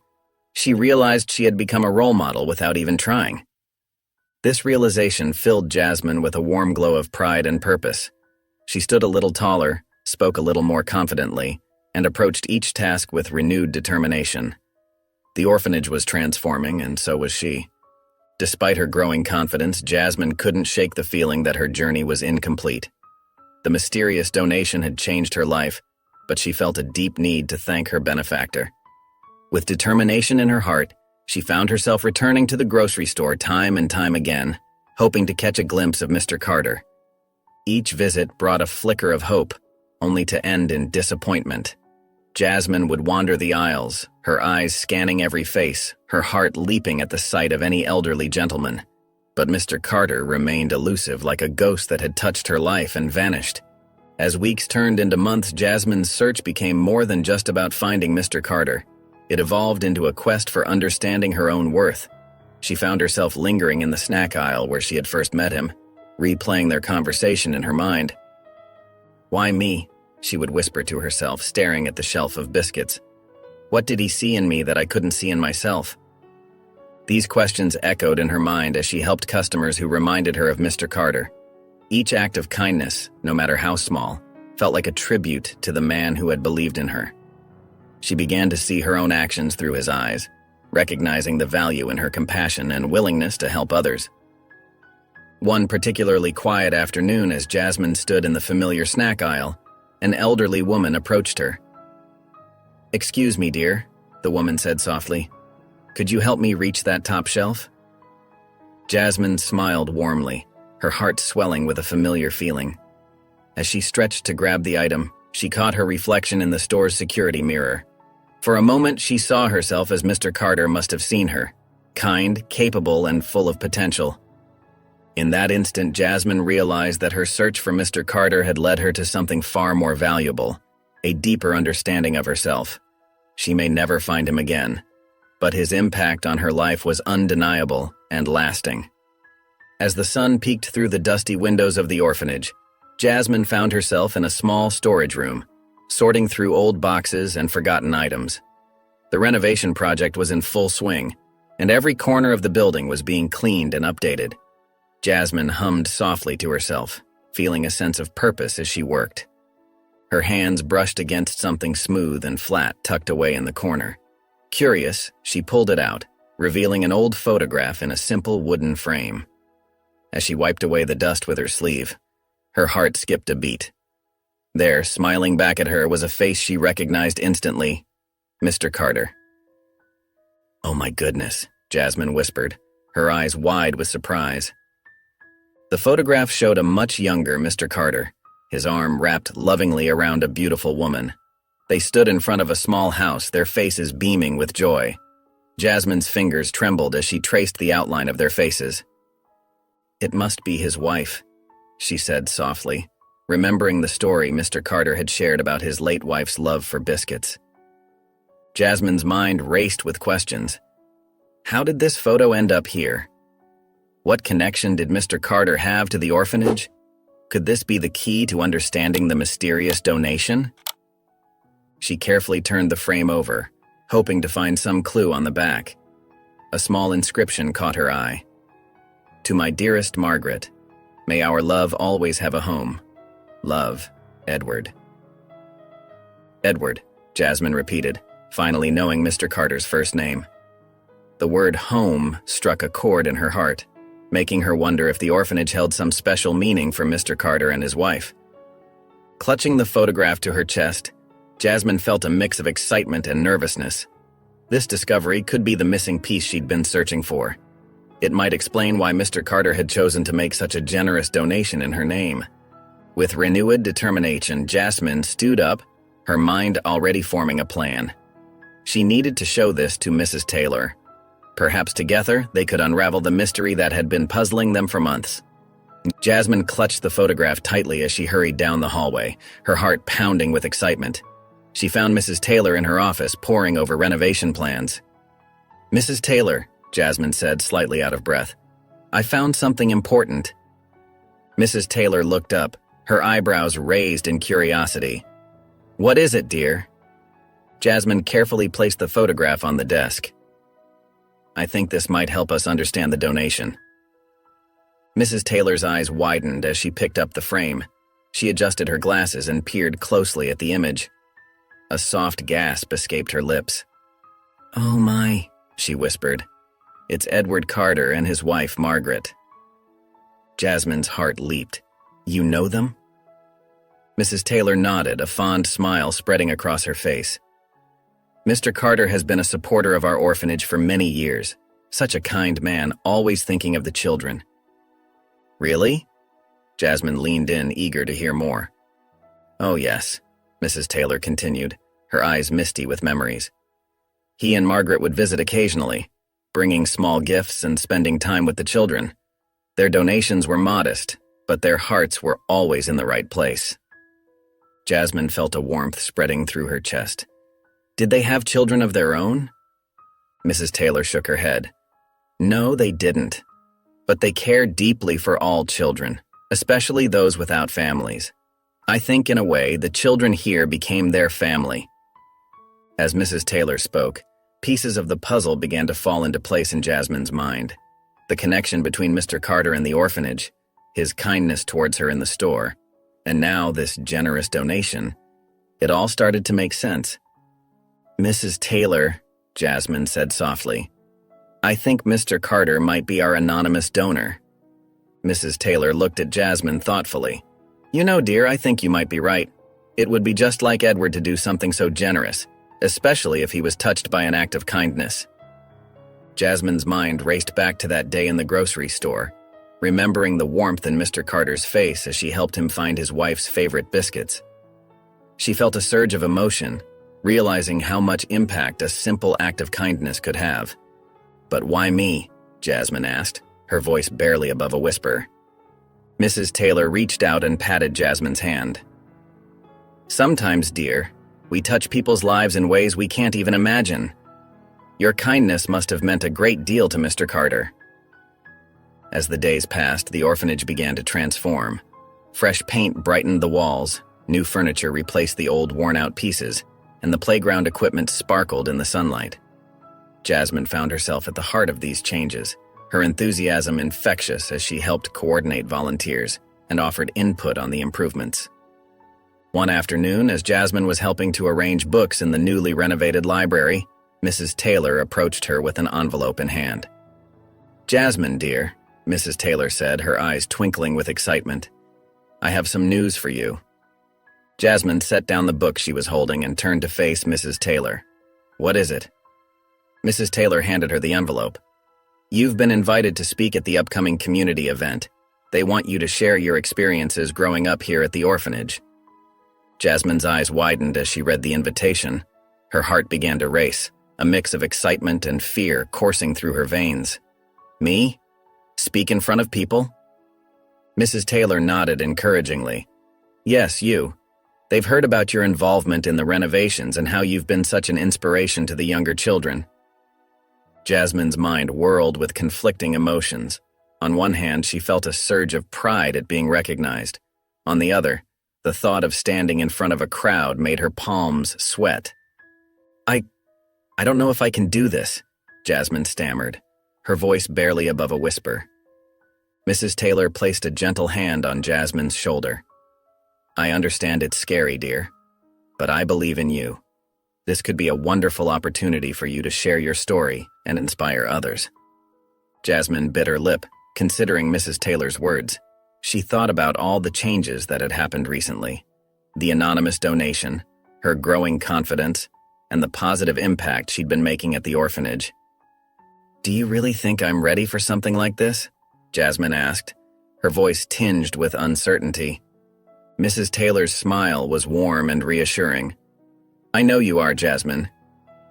she realized she had become a role model without even trying. This realization filled Jasmine with a warm glow of pride and purpose. She stood a little taller, spoke a little more confidently, and approached each task with renewed determination. The orphanage was transforming, and so was she. Despite her growing confidence, Jasmine couldn't shake the feeling that her journey was incomplete. The mysterious donation had changed her life, but she felt a deep need to thank her benefactor. With determination in her heart, she found herself returning to the grocery store time and time again, hoping to catch a glimpse of Mr. Carter. Each visit brought a flicker of hope, only to end in disappointment. Jasmine would wander the aisles, her eyes scanning every face, her heart leaping at the sight of any elderly gentleman. But Mr. Carter remained elusive, like a ghost that had touched her life and vanished. As weeks turned into months, Jasmine's search became more than just about finding Mr. Carter. It evolved into a quest for understanding her own worth. She found herself lingering in the snack aisle where she had first met him, replaying their conversation in her mind. "Why me?" she would whisper to herself, staring at the shelf of biscuits. "What did he see in me that I couldn't see in myself?" These questions echoed in her mind as she helped customers who reminded her of Mr. Carter. Each act of kindness, no matter how small, felt like a tribute to the man who had believed in her. She began to see her own actions through his eyes, recognizing the value in her compassion and willingness to help others. One particularly quiet afternoon, as Jasmine stood in the familiar snack aisle, an elderly woman approached her. "Excuse me, dear," the woman said softly. "Could you help me reach that top shelf?" Jasmine smiled warmly, her heart swelling with a familiar feeling. As she stretched to grab the item, she caught her reflection in the store's security mirror. For a moment, she saw herself as Mr. Carter must have seen her, kind, capable, and full of potential. In that instant, Jasmine realized that her search for Mr. Carter had led her to something far more valuable, a deeper understanding of herself. She may never find him again, but his impact on her life was undeniable and lasting. As the sun peeked through the dusty windows of the orphanage, Jasmine found herself in a small storage room, sorting through old boxes and forgotten items. The renovation project was in full swing, and every corner of the building was being cleaned and updated. Jasmine hummed softly to herself, feeling a sense of purpose as she worked. Her hands brushed against something smooth and flat tucked away in the corner. Curious, she pulled it out, revealing an old photograph in a simple wooden frame. As she wiped away the dust with her sleeve, her heart skipped a beat. There, smiling back at her, was a face she recognized instantly: Mr. Carter. "Oh my goodness," Jasmine whispered, her eyes wide with surprise. The photograph showed a much younger Mr. Carter, his arm wrapped lovingly around a beautiful woman. They stood in front of a small house, their faces beaming with joy. Jasmine's fingers trembled as she traced the outline of their faces. "It must be his wife," she said softly, remembering the story Mr. Carter had shared about his late wife's love for biscuits. Jasmine's mind raced with questions. How did this photo end up here? What connection did Mr. Carter have to the orphanage? Could this be the key to understanding the mysterious donation? She carefully turned the frame over, hoping to find some clue on the back. A small inscription caught her eye. To my dearest Margaret, may our love always have a home. Love, Edward. Edward, Jasmine repeated, finally knowing Mr. Carter's first name. The word home struck a chord in her heart, making her wonder if the orphanage held some special meaning for Mr. Carter and his wife. Clutching the photograph to her chest, Jasmine felt a mix of excitement and nervousness. This discovery could be the missing piece she'd been searching for. It might explain why Mr. Carter had chosen to make such a generous donation in her name. With renewed determination, Jasmine stood up, her mind already forming a plan. She needed to show this to Mrs. Taylor. Perhaps together they could unravel the mystery that had been puzzling them for months. Jasmine clutched the photograph tightly as she hurried down the hallway, her heart pounding with excitement. She found Mrs. Taylor in her office poring over renovation plans. "Mrs. Taylor," Jasmine said, slightly out of breath, "I found something important." Mrs. Taylor looked up, her eyebrows raised in curiosity. "What is it, dear?" Jasmine carefully placed the photograph on the desk. "I think this might help us understand the donation." Mrs. Taylor's eyes widened as she picked up the frame. She adjusted her glasses and peered closely at the image. A soft gasp escaped her lips. "Oh my," she whispered. "It's Edward Carter and his wife, Margaret." Jasmine's heart leaped. "You know them?" Mrs. Taylor nodded, a fond smile spreading across her face. "Mr. Carter has been a supporter of our orphanage for many years. Such a kind man, always thinking of the children." "Really?" Jasmine leaned in, eager to hear more. "Oh yes," Mrs. Taylor continued, her eyes misty with memories. "He and Margaret would visit occasionally, bringing small gifts and spending time with the children. Their donations were modest, but their hearts were always in the right place." Jasmine felt a warmth spreading through her chest. "Did they have children of their own?" Mrs. Taylor shook her head. "No, they didn't. But they cared deeply for all children, especially those without families. I think, in a way, the children here became their family." As Mrs. Taylor spoke, pieces of the puzzle began to fall into place in Jasmine's mind. The connection between Mr. Carter and the orphanage, his kindness towards her in the store, and now this generous donation. It all started to make sense. "Mrs. Taylor," Jasmine said softly, "I think Mr. Carter might be our anonymous donor." Mrs. Taylor looked at Jasmine thoughtfully. "You know, dear, I think you might be right. It would be just like Edward to do something so generous, especially if he was touched by an act of kindness." Jasmine's mind raced back to that day in the grocery store, remembering the warmth in Mr. Carter's face as she helped him find his wife's favorite biscuits. She felt a surge of emotion, realizing how much impact a simple act of kindness could have. "But why me?" Jasmine asked, her voice barely above a whisper. Mrs. Taylor reached out and patted Jasmine's hand. "Sometimes, dear, we touch people's lives in ways we can't even imagine. Your kindness must have meant a great deal to Mr. Carter." As the days passed, the orphanage began to transform. Fresh paint brightened the walls, new furniture replaced the old worn-out pieces, and the playground equipment sparkled in the sunlight. Jasmine found herself at the heart of these changes, her enthusiasm infectious as she helped coordinate volunteers and offered input on the improvements. One afternoon, as Jasmine was helping to arrange books in the newly renovated library, Mrs. Taylor approached her with an envelope in hand. "Jasmine, dear," Mrs. Taylor said, her eyes twinkling with excitement, "I have some news for you." Jasmine set down the book she was holding and turned to face Mrs. Taylor. "What is it?" Mrs. Taylor handed her the envelope. "You've been invited to speak at the upcoming community event. They want you to share your experiences growing up here at the orphanage." Jasmine's eyes widened as she read the invitation. Her heart began to race, a mix of excitement and fear coursing through her veins. "Me? Speak in front of people?" Mrs. Taylor nodded encouragingly. "Yes, you. They've heard about your involvement in the renovations and how you've been such an inspiration to the younger children." Jasmine's mind whirled with conflicting emotions. On one hand, she felt a surge of pride at being recognized. On the other, the thought of standing in front of a crowd made her palms sweat. I don't know if I can do this, Jasmine stammered, her voice barely above a whisper. Mrs. Taylor placed a gentle hand on Jasmine's shoulder. I understand it's scary, dear, but I believe in you. This could be a wonderful opportunity for you to share your story and inspire others. Jasmine bit her lip, considering Mrs. Taylor's words. She thought about all the changes that had happened recently. The anonymous donation, her growing confidence, and the positive impact she'd been making at the orphanage. Do you really think I'm ready for something like this? Jasmine asked, her voice tinged with uncertainty. Mrs. Taylor's smile was warm and reassuring. I know you are, Jasmine.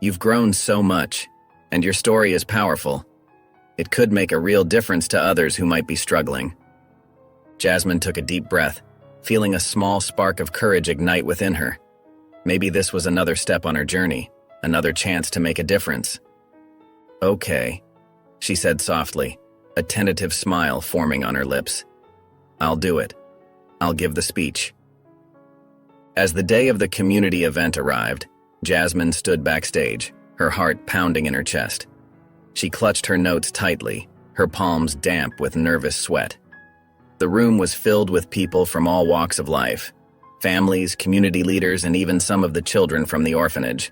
You've grown so much, and your story is powerful. It could make a real difference to others who might be struggling. Jasmine took a deep breath, feeling a small spark of courage ignite within her. Maybe this was another step on her journey, another chance to make a difference. Okay, she said softly, a tentative smile forming on her lips. I'll do it. I'll give the speech. As the day of the community event arrived, Jasmine stood backstage, her heart pounding in her chest. She clutched her notes tightly, her palms damp with nervous sweat. The room was filled with people from all walks of life, families, community leaders, and even some of the children from the orphanage.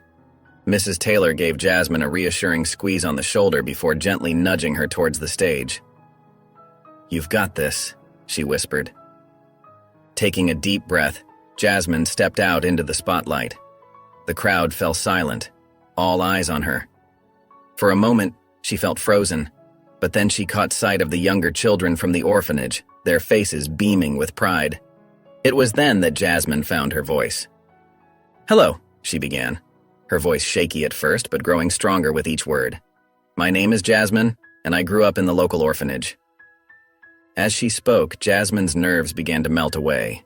Mrs. Taylor gave Jasmine a reassuring squeeze on the shoulder before gently nudging her towards the stage. You've got this, she whispered. Taking a deep breath, Jasmine stepped out into the spotlight. The crowd fell silent, all eyes on her. For a moment, she felt frozen, but then she caught sight of the younger children from the orphanage, their faces beaming with pride. It was then that Jasmine found her voice. Hello, she began, her voice shaky at first but growing stronger with each word. My name is Jasmine, and I grew up in the local orphanage. As she spoke, Jasmine's nerves began to melt away.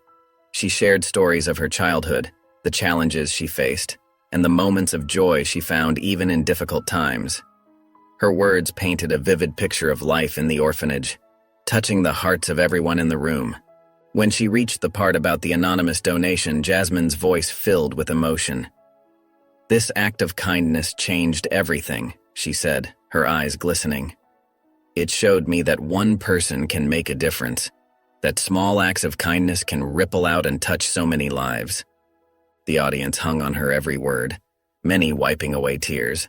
She shared stories of her childhood, the challenges she faced, and the moments of joy she found even in difficult times. Her words painted a vivid picture of life in the orphanage, touching the hearts of everyone in the room. When she reached the part about the anonymous donation, Jasmine's voice filled with emotion. This act of kindness changed everything, she said, her eyes glistening. It showed me that one person can make a difference, that small acts of kindness can ripple out and touch so many lives. The audience hung on her every word, many wiping away tears.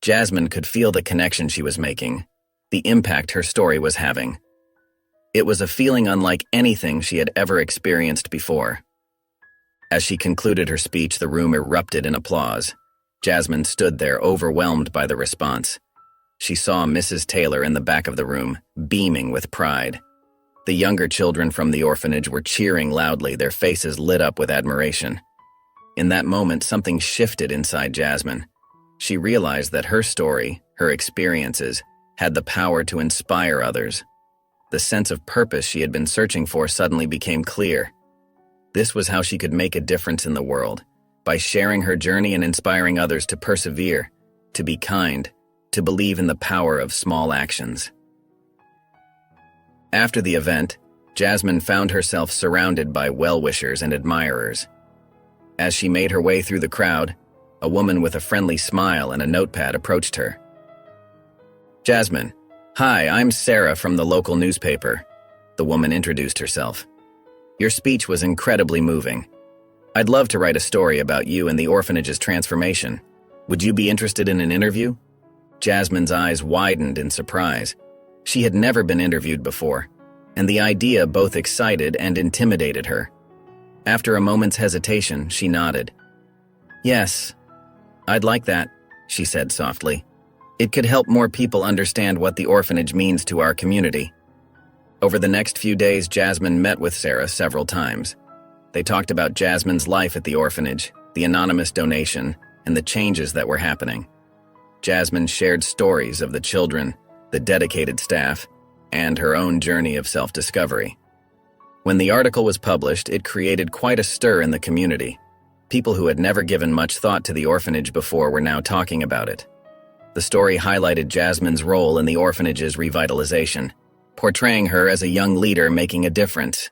Jasmine could feel the connection she was making, the impact her story was having. It was a feeling unlike anything she had ever experienced before. As she concluded her speech, the room erupted in applause. Jasmine stood there, overwhelmed by the response. She saw Mrs. Taylor in the back of the room, beaming with pride. The younger children from the orphanage were cheering loudly, their faces lit up with admiration. In that moment, something shifted inside Jasmine. She realized that her story, her experiences, had the power to inspire others. The sense of purpose she had been searching for suddenly became clear. This was how she could make a difference in the world, by sharing her journey and inspiring others to persevere, to be kind, to believe in the power of small actions. After the event, Jasmine found herself surrounded by well-wishers and admirers. As she made her way through the crowd, a woman with a friendly smile and a notepad approached her. Jasmine, hi, I'm Sarah from the local newspaper. The woman introduced herself. Your speech was incredibly moving. I'd love to write a story about you and the orphanage's transformation. Would you be interested in an interview? Jasmine's eyes widened in surprise. She had never been interviewed before, and the idea both excited and intimidated her. After a moment's hesitation, she nodded. Yes, I'd like that, she said softly. It could help more people understand what the orphanage means to our community. Over the next few days, Jasmine met with Sarah several times. They talked about Jasmine's life at the orphanage, the anonymous donation, and the changes that were happening. Jasmine shared stories of the children, the dedicated staff, and her own journey of self-discovery. When the article was published, it created quite a stir in the community. People who had never given much thought to the orphanage before were now talking about it. The story highlighted Jasmine's role in the orphanage's revitalization, portraying her as a young leader making a difference.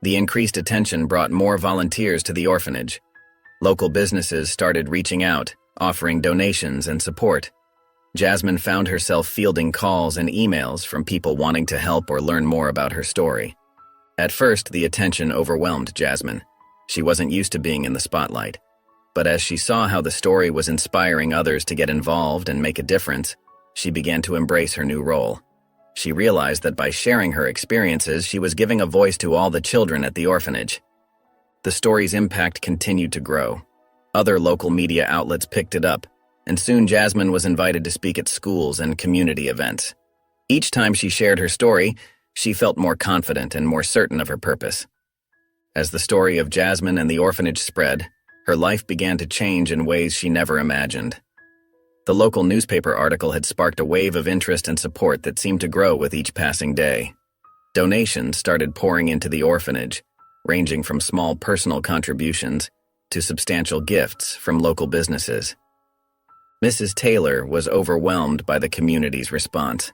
The increased attention brought more volunteers to the orphanage. Local businesses started reaching out, offering donations and support. Jasmine found herself fielding calls and emails from people wanting to help or learn more about her story. At first, the attention overwhelmed Jasmine. She wasn't used to being in the spotlight. But as she saw how the story was inspiring others to get involved and make a difference, she began to embrace her new role. She realized that by sharing her experiences, she was giving a voice to all the children at the orphanage. The story's impact continued to grow. Other local media outlets picked it up, and soon Jasmine was invited to speak at schools and community events. Each time she shared her story, she felt more confident and more certain of her purpose. As the story of Jasmine and the orphanage spread, her life began to change in ways she never imagined. The local newspaper article had sparked a wave of interest and support that seemed to grow with each passing day. Donations started pouring into the orphanage, ranging from small personal contributions to substantial gifts from local businesses. Mrs. Taylor was overwhelmed by the community's response.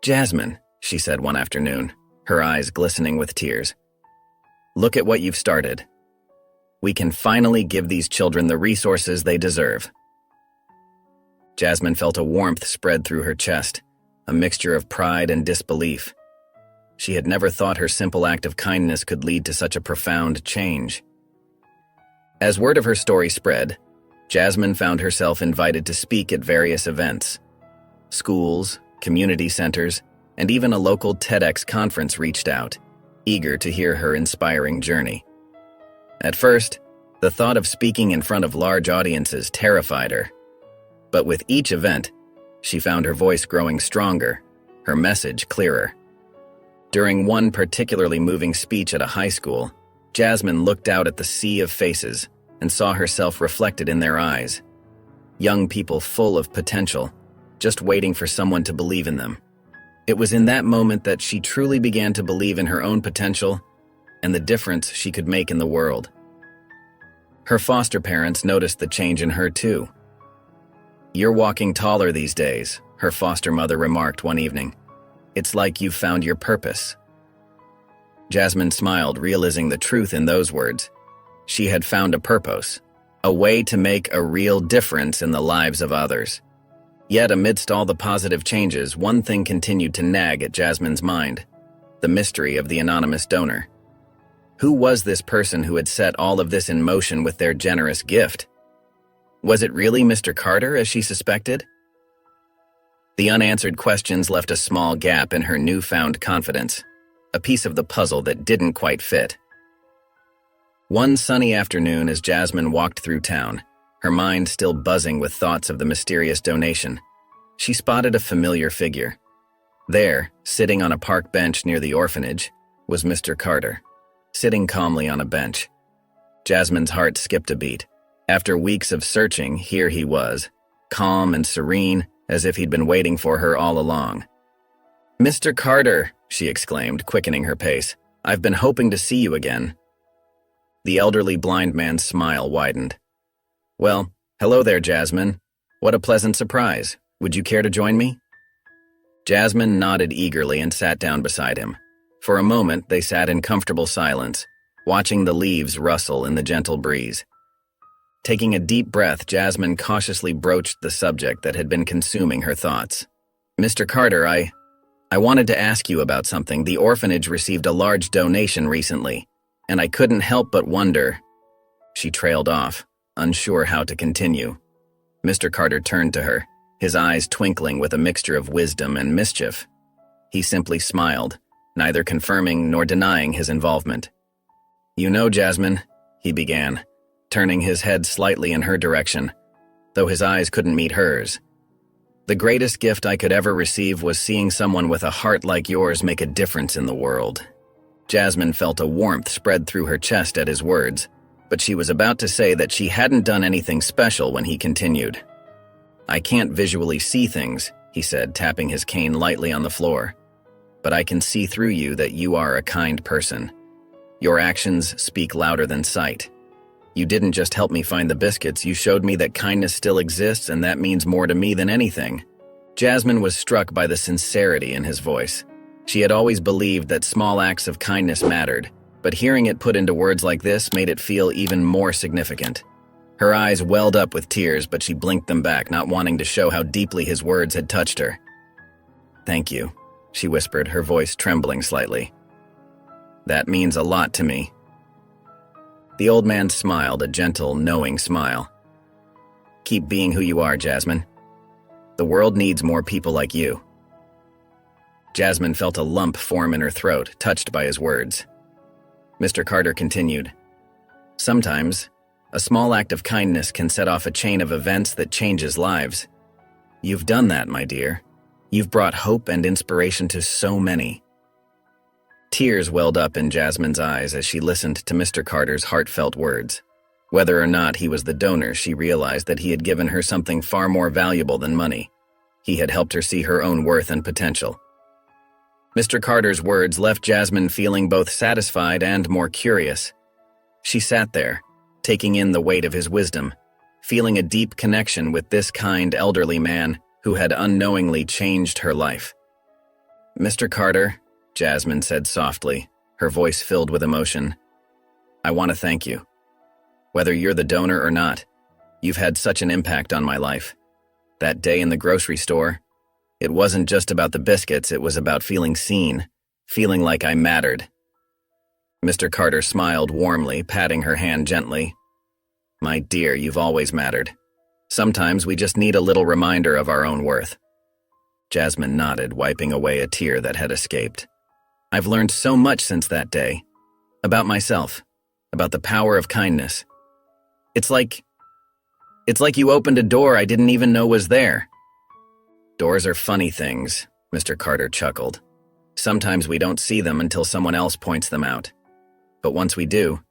"Jasmine," she said one afternoon, her eyes glistening with tears, "look at what you've started. We can finally give these children the resources they deserve." Jasmine felt a warmth spread through her chest, a mixture of pride and disbelief. She had never thought her simple act of kindness could lead to such a profound change. As word of her story spread, Jasmine found herself invited to speak at various events. Schools, community centers, and even a local TEDx conference reached out, eager to hear her inspiring journey. At first, the thought of speaking in front of large audiences terrified her. But with each event, she found her voice growing stronger, her message clearer. During one particularly moving speech at a high school, Jasmine looked out at the sea of faces and saw herself reflected in their eyes. Young people full of potential, just waiting for someone to believe in them. It was in that moment that she truly began to believe in her own potential and the difference she could make in the world. Her foster parents noticed the change in her too. "You're walking taller these days," her foster mother remarked one evening. "It's like you've found your purpose." Jasmine smiled, realizing the truth in those words. She had found a purpose, a way to make a real difference in the lives of others. Yet amidst all the positive changes, one thing continued to nag at Jasmine's mind: the mystery of the anonymous donor. Who was this person who had set all of this in motion with their generous gift? Was it really Mr. Carter, as she suspected? The unanswered questions left a small gap in her newfound confidence, a piece of the puzzle that didn't quite fit. One sunny afternoon, as Jasmine walked through town, her mind still buzzing with thoughts of the mysterious donation, she spotted a familiar figure. There, sitting on a park bench near the orphanage, was Mr. Carter, sitting calmly on a bench. Jasmine's heart skipped a beat. After weeks of searching, here he was, calm and serene, as if he'd been waiting for her all along. "Mr. Carter," she exclaimed, quickening her pace, "I've been hoping to see you again." The elderly blind man's smile widened. "Well, hello there, Jasmine. What a pleasant surprise. Would you care to join me?" Jasmine nodded eagerly and sat down beside him. For a moment, they sat in comfortable silence, watching the leaves rustle in the gentle breeze. Taking a deep breath, Jasmine cautiously broached the subject that had been consuming her thoughts. "Mr. Carter, I wanted to ask you about something. The orphanage received a large donation recently, and I couldn't help but wonder." She trailed off, unsure how to continue. Mr. Carter turned to her, his eyes twinkling with a mixture of wisdom and mischief. He simply smiled, neither confirming nor denying his involvement. "You know, Jasmine," he began, turning his head slightly in her direction, though his eyes couldn't meet hers. "The greatest gift I could ever receive was seeing someone with a heart like yours make a difference in the world." Jasmine felt a warmth spread through her chest at his words, but she was about to say that she hadn't done anything special when he continued. "I can't visually see things," he said, tapping his cane lightly on the floor, "but I can see through you that you are a kind person. Your actions speak louder than sight. You didn't just help me find the biscuits, you showed me that kindness still exists, and that means more to me than anything." Jasmine was struck by the sincerity in his voice. She had always believed that small acts of kindness mattered, but hearing it put into words like this made it feel even more significant. Her eyes welled up with tears, but she blinked them back, not wanting to show how deeply his words had touched her. "Thank you," she whispered, her voice trembling slightly. "That means a lot to me." The old man smiled, a gentle, knowing smile. "Keep being who you are, Jasmine. The world needs more people like you." Jasmine felt a lump form in her throat, touched by his words. Mr. Carter continued, "Sometimes, a small act of kindness can set off a chain of events that changes lives. You've done that, my dear. You've brought hope and inspiration to so many." Tears welled up in Jasmine's eyes as she listened to Mr. Carter's heartfelt words. Whether or not he was the donor, she realized that he had given her something far more valuable than money. He had helped her see her own worth and potential. Mr. Carter's words left Jasmine feeling both satisfied and more curious. She sat there, taking in the weight of his wisdom, feeling a deep connection with this kind elderly man who had unknowingly changed her life. "Mr. Carter," Jasmine said softly, her voice filled with emotion, "I want to thank you. Whether you're the donor or not, you've had such an impact on my life. That day in the grocery store, it wasn't just about the biscuits, it was about feeling seen, feeling like I mattered." Mr. Carter smiled warmly, patting her hand gently. "My dear, you've always mattered. Sometimes we just need a little reminder of our own worth." Jasmine nodded, wiping away a tear that had escaped. "I've learned so much since that day. About myself, about the power of kindness. It's like you opened a door I didn't even know was there." "Doors are funny things," Mr. Carter chuckled. "Sometimes we don't see them until someone else points them out. But once we do,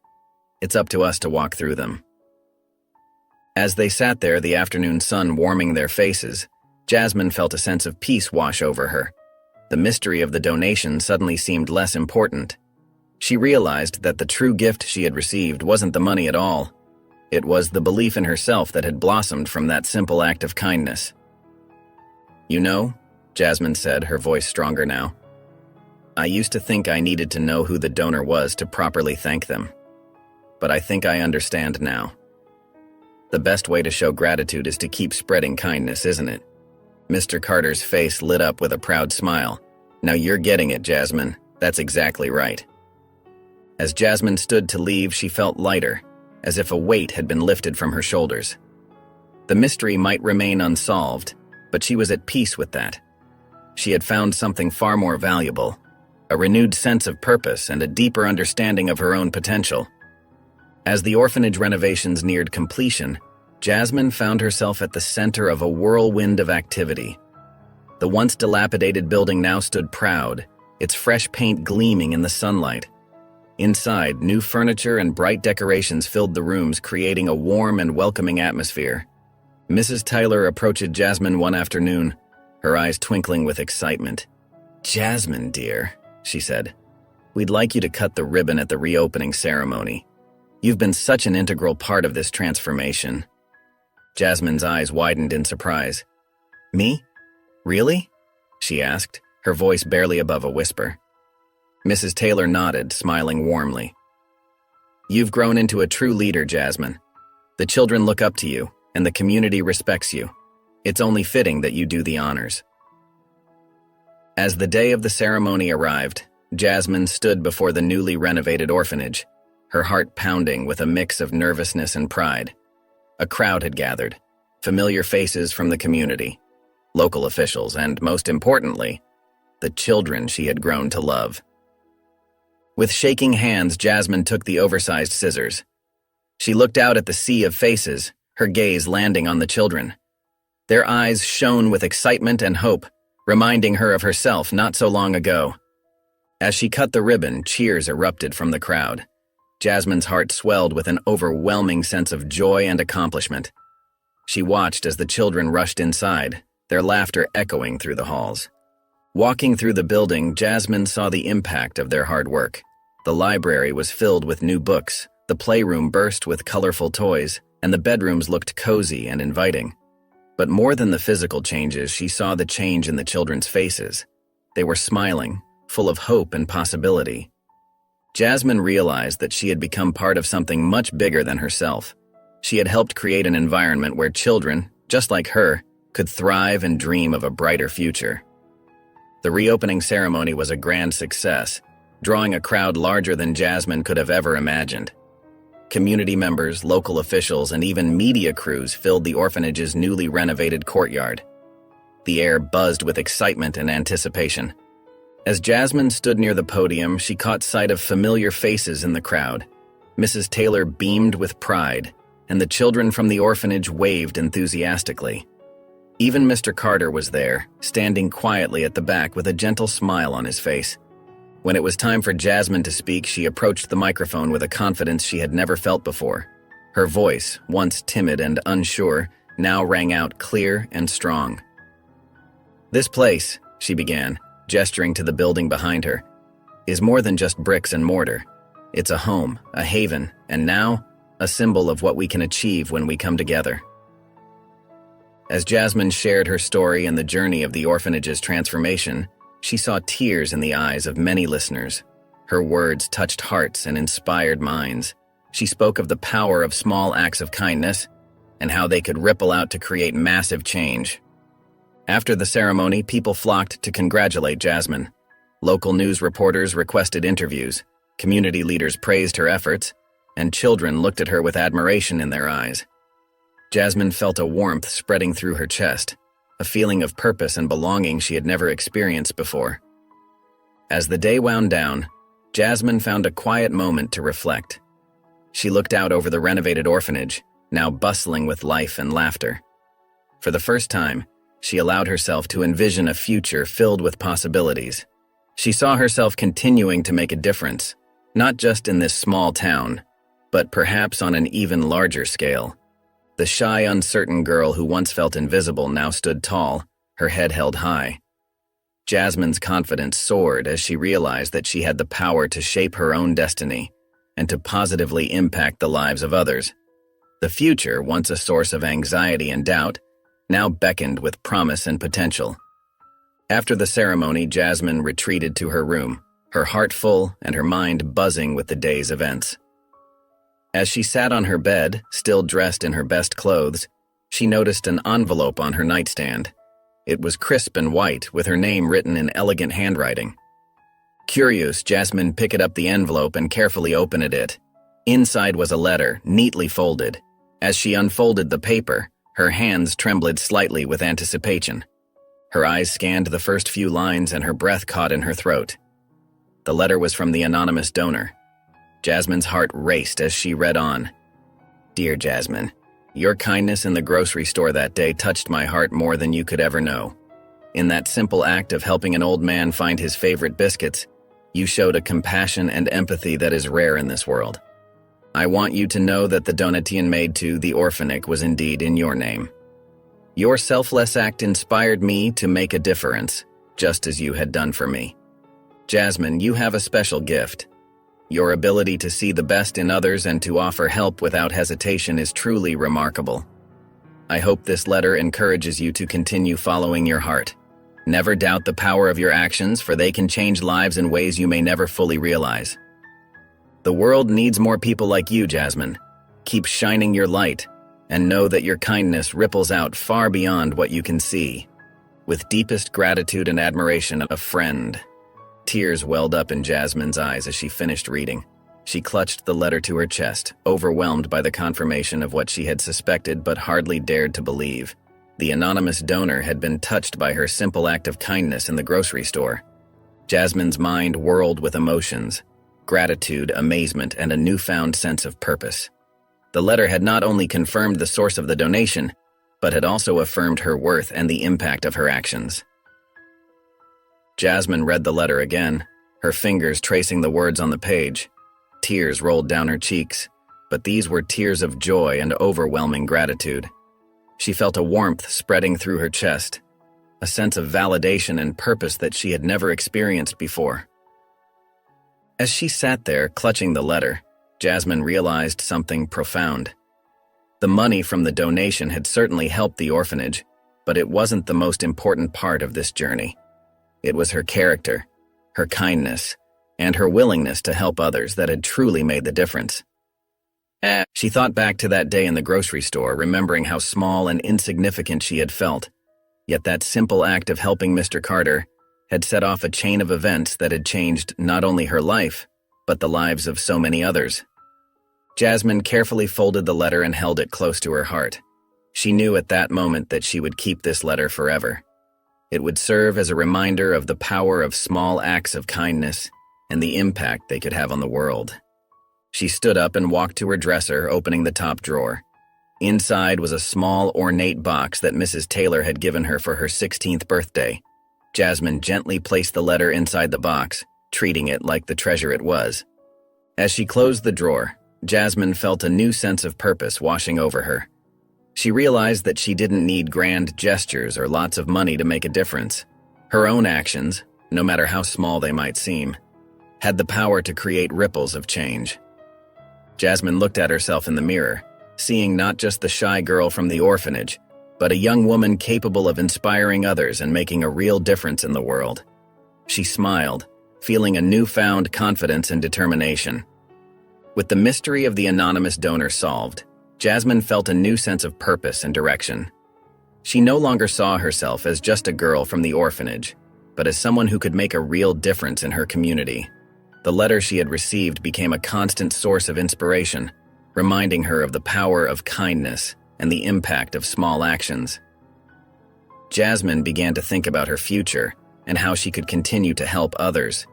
it's up to us to walk through them." As they sat there, the afternoon sun warming their faces, Jasmine felt a sense of peace wash over her. The mystery of the donation suddenly seemed less important. She realized that the true gift she had received wasn't the money at all. It was the belief in herself that had blossomed from that simple act of kindness. "You know," Jasmine said, her voice stronger now, "I used to think I needed to know who the donor was to properly thank them. But I think I understand now. The best way to show gratitude is to keep spreading kindness, isn't it?" Mr. Carter's face lit up with a proud smile. "Now you're getting it, Jasmine. That's exactly right." As Jasmine stood to leave, she felt lighter, as if a weight had been lifted from her shoulders. The mystery might remain unsolved, but she was at peace with that. She had found something far more valuable, a renewed sense of purpose and a deeper understanding of her own potential. As the orphanage renovations neared completion, Jasmine found herself at the center of a whirlwind of activity. The once dilapidated building now stood proud, its fresh paint gleaming in the sunlight. Inside, new furniture and bright decorations filled the rooms, creating a warm and welcoming atmosphere. Mrs. Tyler approached Jasmine one afternoon, her eyes twinkling with excitement. "Jasmine, dear," she said, "we'd like you to cut the ribbon at the reopening ceremony. You've been such an integral part of this transformation." Jasmine's eyes widened in surprise. "Me? Really?" she asked, her voice barely above a whisper. Mrs. Taylor nodded, smiling warmly. "You've grown into a true leader, Jasmine. The children look up to you, and the community respects you. It's only fitting that you do the honors." As the day of the ceremony arrived, Jasmine stood before the newly renovated orphanage, her heart pounding with a mix of nervousness and pride. A crowd had gathered, familiar faces from the community, local officials, and most importantly, the children she had grown to love. With shaking hands, Jasmine took the oversized scissors. She looked out at the sea of faces, her gaze landing on the children. Their eyes shone with excitement and hope, reminding her of herself not so long ago. As she cut the ribbon, cheers erupted from the crowd. Jasmine's heart swelled with an overwhelming sense of joy and accomplishment. She watched as the children rushed inside, their laughter echoing through the halls. Walking through the building, Jasmine saw the impact of their hard work. The library was filled with new books, The playroom burst with colorful toys, and the bedrooms looked cozy and inviting. But more than the physical changes, she saw the change in the children's faces. They were smiling, full of hope and possibility. Jasmine realized that she had become part of something much bigger than herself. She had helped create an environment where children, just like her, could thrive and dream of a brighter future. The reopening ceremony was a grand success, drawing a crowd larger than Jasmine could have ever imagined. Community members, local officials, and even media crews filled the orphanage's newly renovated courtyard. The air buzzed with excitement and anticipation. As Jasmine stood near the podium, she caught sight of familiar faces in the crowd. Mrs. Taylor beamed with pride, and the children from the orphanage waved enthusiastically. Even Mr. Carter was there, standing quietly at the back with a gentle smile on his face. When it was time for Jasmine to speak, she approached the microphone with a confidence she had never felt before. Her voice, once timid and unsure, now rang out clear and strong. "This place," she began, gesturing to the building behind her, "is more than just bricks and mortar. It's a home, a haven, and now, a symbol of what we can achieve when we come together." As Jasmine shared her story and the journey of the orphanage's transformation, she saw tears in the eyes of many listeners. Her words touched hearts and inspired minds. She spoke of the power of small acts of kindness and how they could ripple out to create massive change. After the ceremony, people flocked to congratulate Jasmine. Local news reporters requested interviews, community leaders praised her efforts, and children looked at her with admiration in their eyes. Jasmine felt a warmth spreading through her chest, a feeling of purpose and belonging she had never experienced before. As the day wound down, Jasmine found a quiet moment to reflect. She looked out over the renovated orphanage, now bustling with life and laughter. For the first time, she allowed herself to envision a future filled with possibilities. She saw herself continuing to make a difference, not just in this small town, but perhaps on an even larger scale. The shy, uncertain girl who once felt invisible now stood tall, her head held high. Jasmine's confidence soared as she realized that she had the power to shape her own destiny and to positively impact the lives of others. The future, once a source of anxiety and doubt, now beckoned with promise and potential. After the ceremony, Jasmine retreated to her room, her heart full and her mind buzzing with the day's events. As she sat on her bed, still dressed in her best clothes, she noticed an envelope on her nightstand. It was crisp and white, with her name written in elegant handwriting. Curious, Jasmine picked up the envelope and carefully opened it. Inside was a letter, neatly folded. As she unfolded the paper, her hands trembled slightly with anticipation. Her eyes scanned the first few lines and her breath caught in her throat. The letter was from the anonymous donor. Jasmine's heart raced as she read on. "Dear Jasmine, your kindness in the grocery store that day touched my heart more than you could ever know. In that simple act of helping an old man find his favorite biscuits, you showed a compassion and empathy that is rare in this world. I want you to know that the donation made to the orphanage was indeed in your name. Your selfless act inspired me to make a difference, just as you had done for me. Jasmine, you have a special gift. Your ability to see the best in others and to offer help without hesitation is truly remarkable. I hope this letter encourages you to continue following your heart. Never doubt the power of your actions, for they can change lives in ways you may never fully realize. The world needs more people like you, Jasmine. Keep shining your light, and know that your kindness ripples out far beyond what you can see. With deepest gratitude and admiration, a friend." Tears welled up in Jasmine's eyes as she finished reading. She clutched the letter to her chest, overwhelmed by the confirmation of what she had suspected but hardly dared to believe. The anonymous donor had been touched by her simple act of kindness in the grocery store. Jasmine's mind whirled with emotions, gratitude, amazement, and a newfound sense of purpose. The letter had not only confirmed the source of the donation, but had also affirmed her worth and the impact of her actions. Jasmine read the letter again, her fingers tracing the words on the page. Tears rolled down her cheeks, but these were tears of joy and overwhelming gratitude. She felt a warmth spreading through her chest, a sense of validation and purpose that she had never experienced before. As she sat there, clutching the letter, Jasmine realized something profound. The money from the donation had certainly helped the orphanage, but it wasn't the most important part of this journey. It was her character, her kindness, and her willingness to help others that had truly made the difference. She thought back to that day in the grocery store, remembering how small and insignificant she had felt. Yet that simple act of helping Mr. Carter had set off a chain of events that had changed not only her life, but the lives of so many others. Jasmine carefully folded the letter and held it close to her heart. She knew at that moment that she would keep this letter forever. It would serve as a reminder of the power of small acts of kindness and the impact they could have on the world. She stood up and walked to her dresser, opening the top drawer. Inside was a small, ornate box that Mrs. Taylor had given her for her 16th birthday. Jasmine gently placed the letter inside the box, treating it like the treasure it was. As she closed the drawer, Jasmine felt a new sense of purpose washing over her. She realized that she didn't need grand gestures or lots of money to make a difference. Her own actions, no matter how small they might seem, had the power to create ripples of change. Jasmine looked at herself in the mirror, seeing not just the shy girl from the orphanage, but a young woman capable of inspiring others and making a real difference in the world. She smiled, feeling a newfound confidence and determination. With the mystery of the anonymous donor solved, Jasmine felt a new sense of purpose and direction. She no longer saw herself as just a girl from the orphanage, but as someone who could make a real difference in her community. The letter she had received became a constant source of inspiration, reminding her of the power of kindness and the impact of small actions. Jasmine began to think about her future and how she could continue to help others.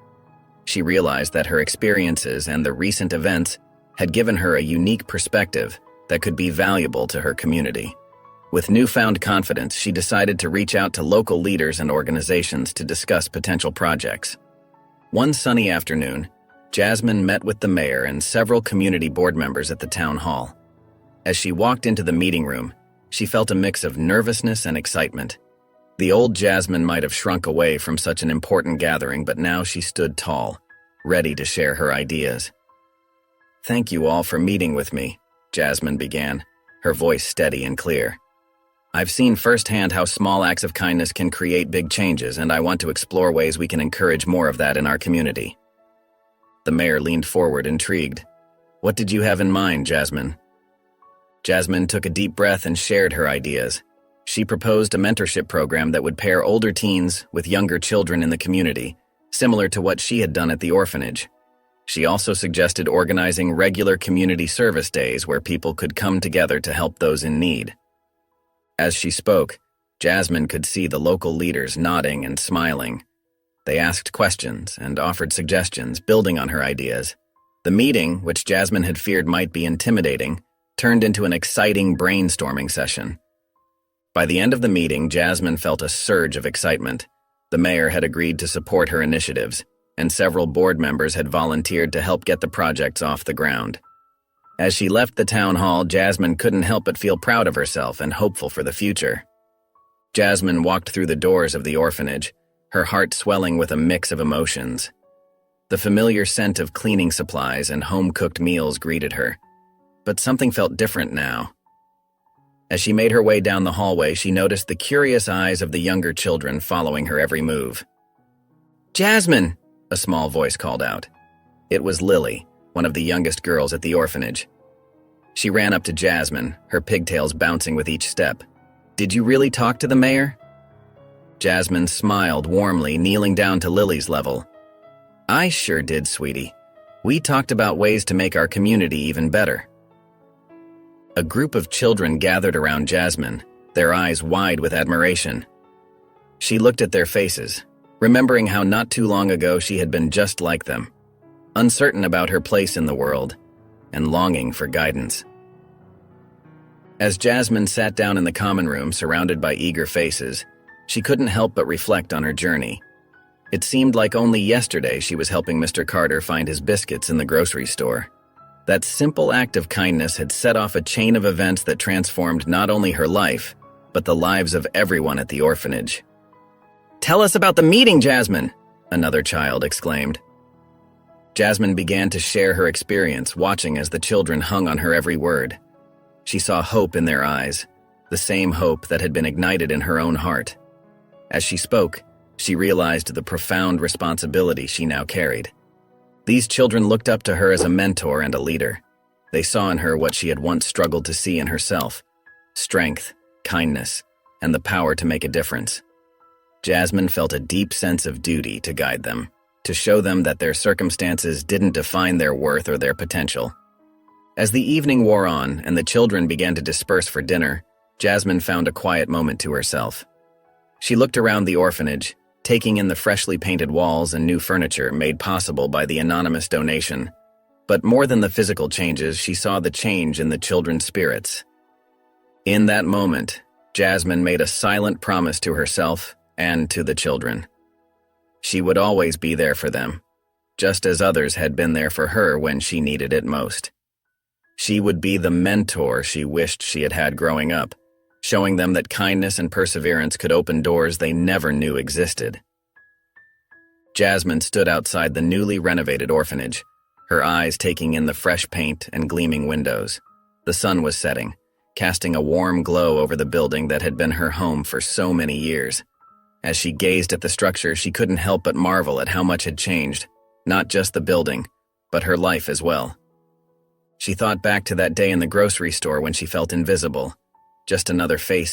She realized that her experiences and the recent events had given her a unique perspective that could be valuable to her community. With newfound confidence, she decided to reach out to local leaders and organizations to discuss potential projects. One sunny afternoon, Jasmine met with the mayor and several community board members at the town hall. As she walked into the meeting room, she felt a mix of nervousness and excitement. The old Jasmine might have shrunk away from such an important gathering, but now she stood tall, ready to share her ideas. "Thank you all for meeting with me," Jasmine began, her voice steady and clear. "I've seen firsthand how small acts of kindness can create big changes, and I want to explore ways we can encourage more of that in our community." The mayor leaned forward, intrigued. "What did you have in mind, Jasmine?" Jasmine took a deep breath and shared her ideas. She proposed a mentorship program that would pair older teens with younger children in the community, similar to what she had done at the orphanage. She also suggested organizing regular community service days where people could come together to help those in need. As she spoke, Jasmine could see the local leaders nodding and smiling. They asked questions and offered suggestions, building on her ideas. The meeting, which Jasmine had feared might be intimidating, turned into an exciting brainstorming session. By the end of the meeting, Jasmine felt a surge of excitement. The mayor had agreed to support her initiatives, and several board members had volunteered to help get the projects off the ground. As she left the town hall, Jasmine couldn't help but feel proud of herself and hopeful for the future. Jasmine walked through the doors of the orphanage, her heart swelling with a mix of emotions. The familiar scent of cleaning supplies and home-cooked meals greeted her, but something felt different now. As she made her way down the hallway, she noticed the curious eyes of the younger children following her every move. "Jasmine!" a small voice called out. It was Lily, one of the youngest girls at the orphanage. She ran up to Jasmine, her pigtails bouncing with each step. "Did you really talk to the mayor?" Jasmine smiled warmly, kneeling down to Lily's level. "I sure did, sweetie. We talked about ways to make our community even better." A group of children gathered around Jasmine, their eyes wide with admiration. She looked at their faces, remembering how not too long ago she had been just like them, uncertain about her place in the world, and longing for guidance. As Jasmine sat down in the common room surrounded by eager faces, she couldn't help but reflect on her journey. It seemed like only yesterday she was helping Mr. Carter find his biscuits in the grocery store. That simple act of kindness had set off a chain of events that transformed not only her life, but the lives of everyone at the orphanage. "Tell us about the meeting, Jasmine!" another child exclaimed. Jasmine began to share her experience, watching as the children hung on her every word. She saw hope in their eyes, the same hope that had been ignited in her own heart. As she spoke, she realized the profound responsibility she now carried. These children looked up to her as a mentor and a leader. They saw in her what she had once struggled to see in herself: strength, kindness, and the power to make a difference. Jasmine felt a deep sense of duty to guide them, to show them that their circumstances didn't define their worth or their potential. As the evening wore on and the children began to disperse for dinner, Jasmine found a quiet moment to herself. She looked around the orphanage, taking in the freshly painted walls and new furniture made possible by the anonymous donation. But more than the physical changes, she saw the change in the children's spirits. In that moment, Jasmine made a silent promise to herself and to the children. She would always be there for them, just as others had been there for her when she needed it most. She would be the mentor she wished she had had growing up, showing them that kindness and perseverance could open doors they never knew existed. Jasmine stood outside the newly renovated orphanage, her eyes taking in the fresh paint and gleaming windows. The sun was setting, casting a warm glow over the building that had been her home for so many years. As she gazed at the structure, she couldn't help but marvel at how much had changed, not just the building, but her life as well. She thought back to that day in the grocery store when she felt invisible, just another face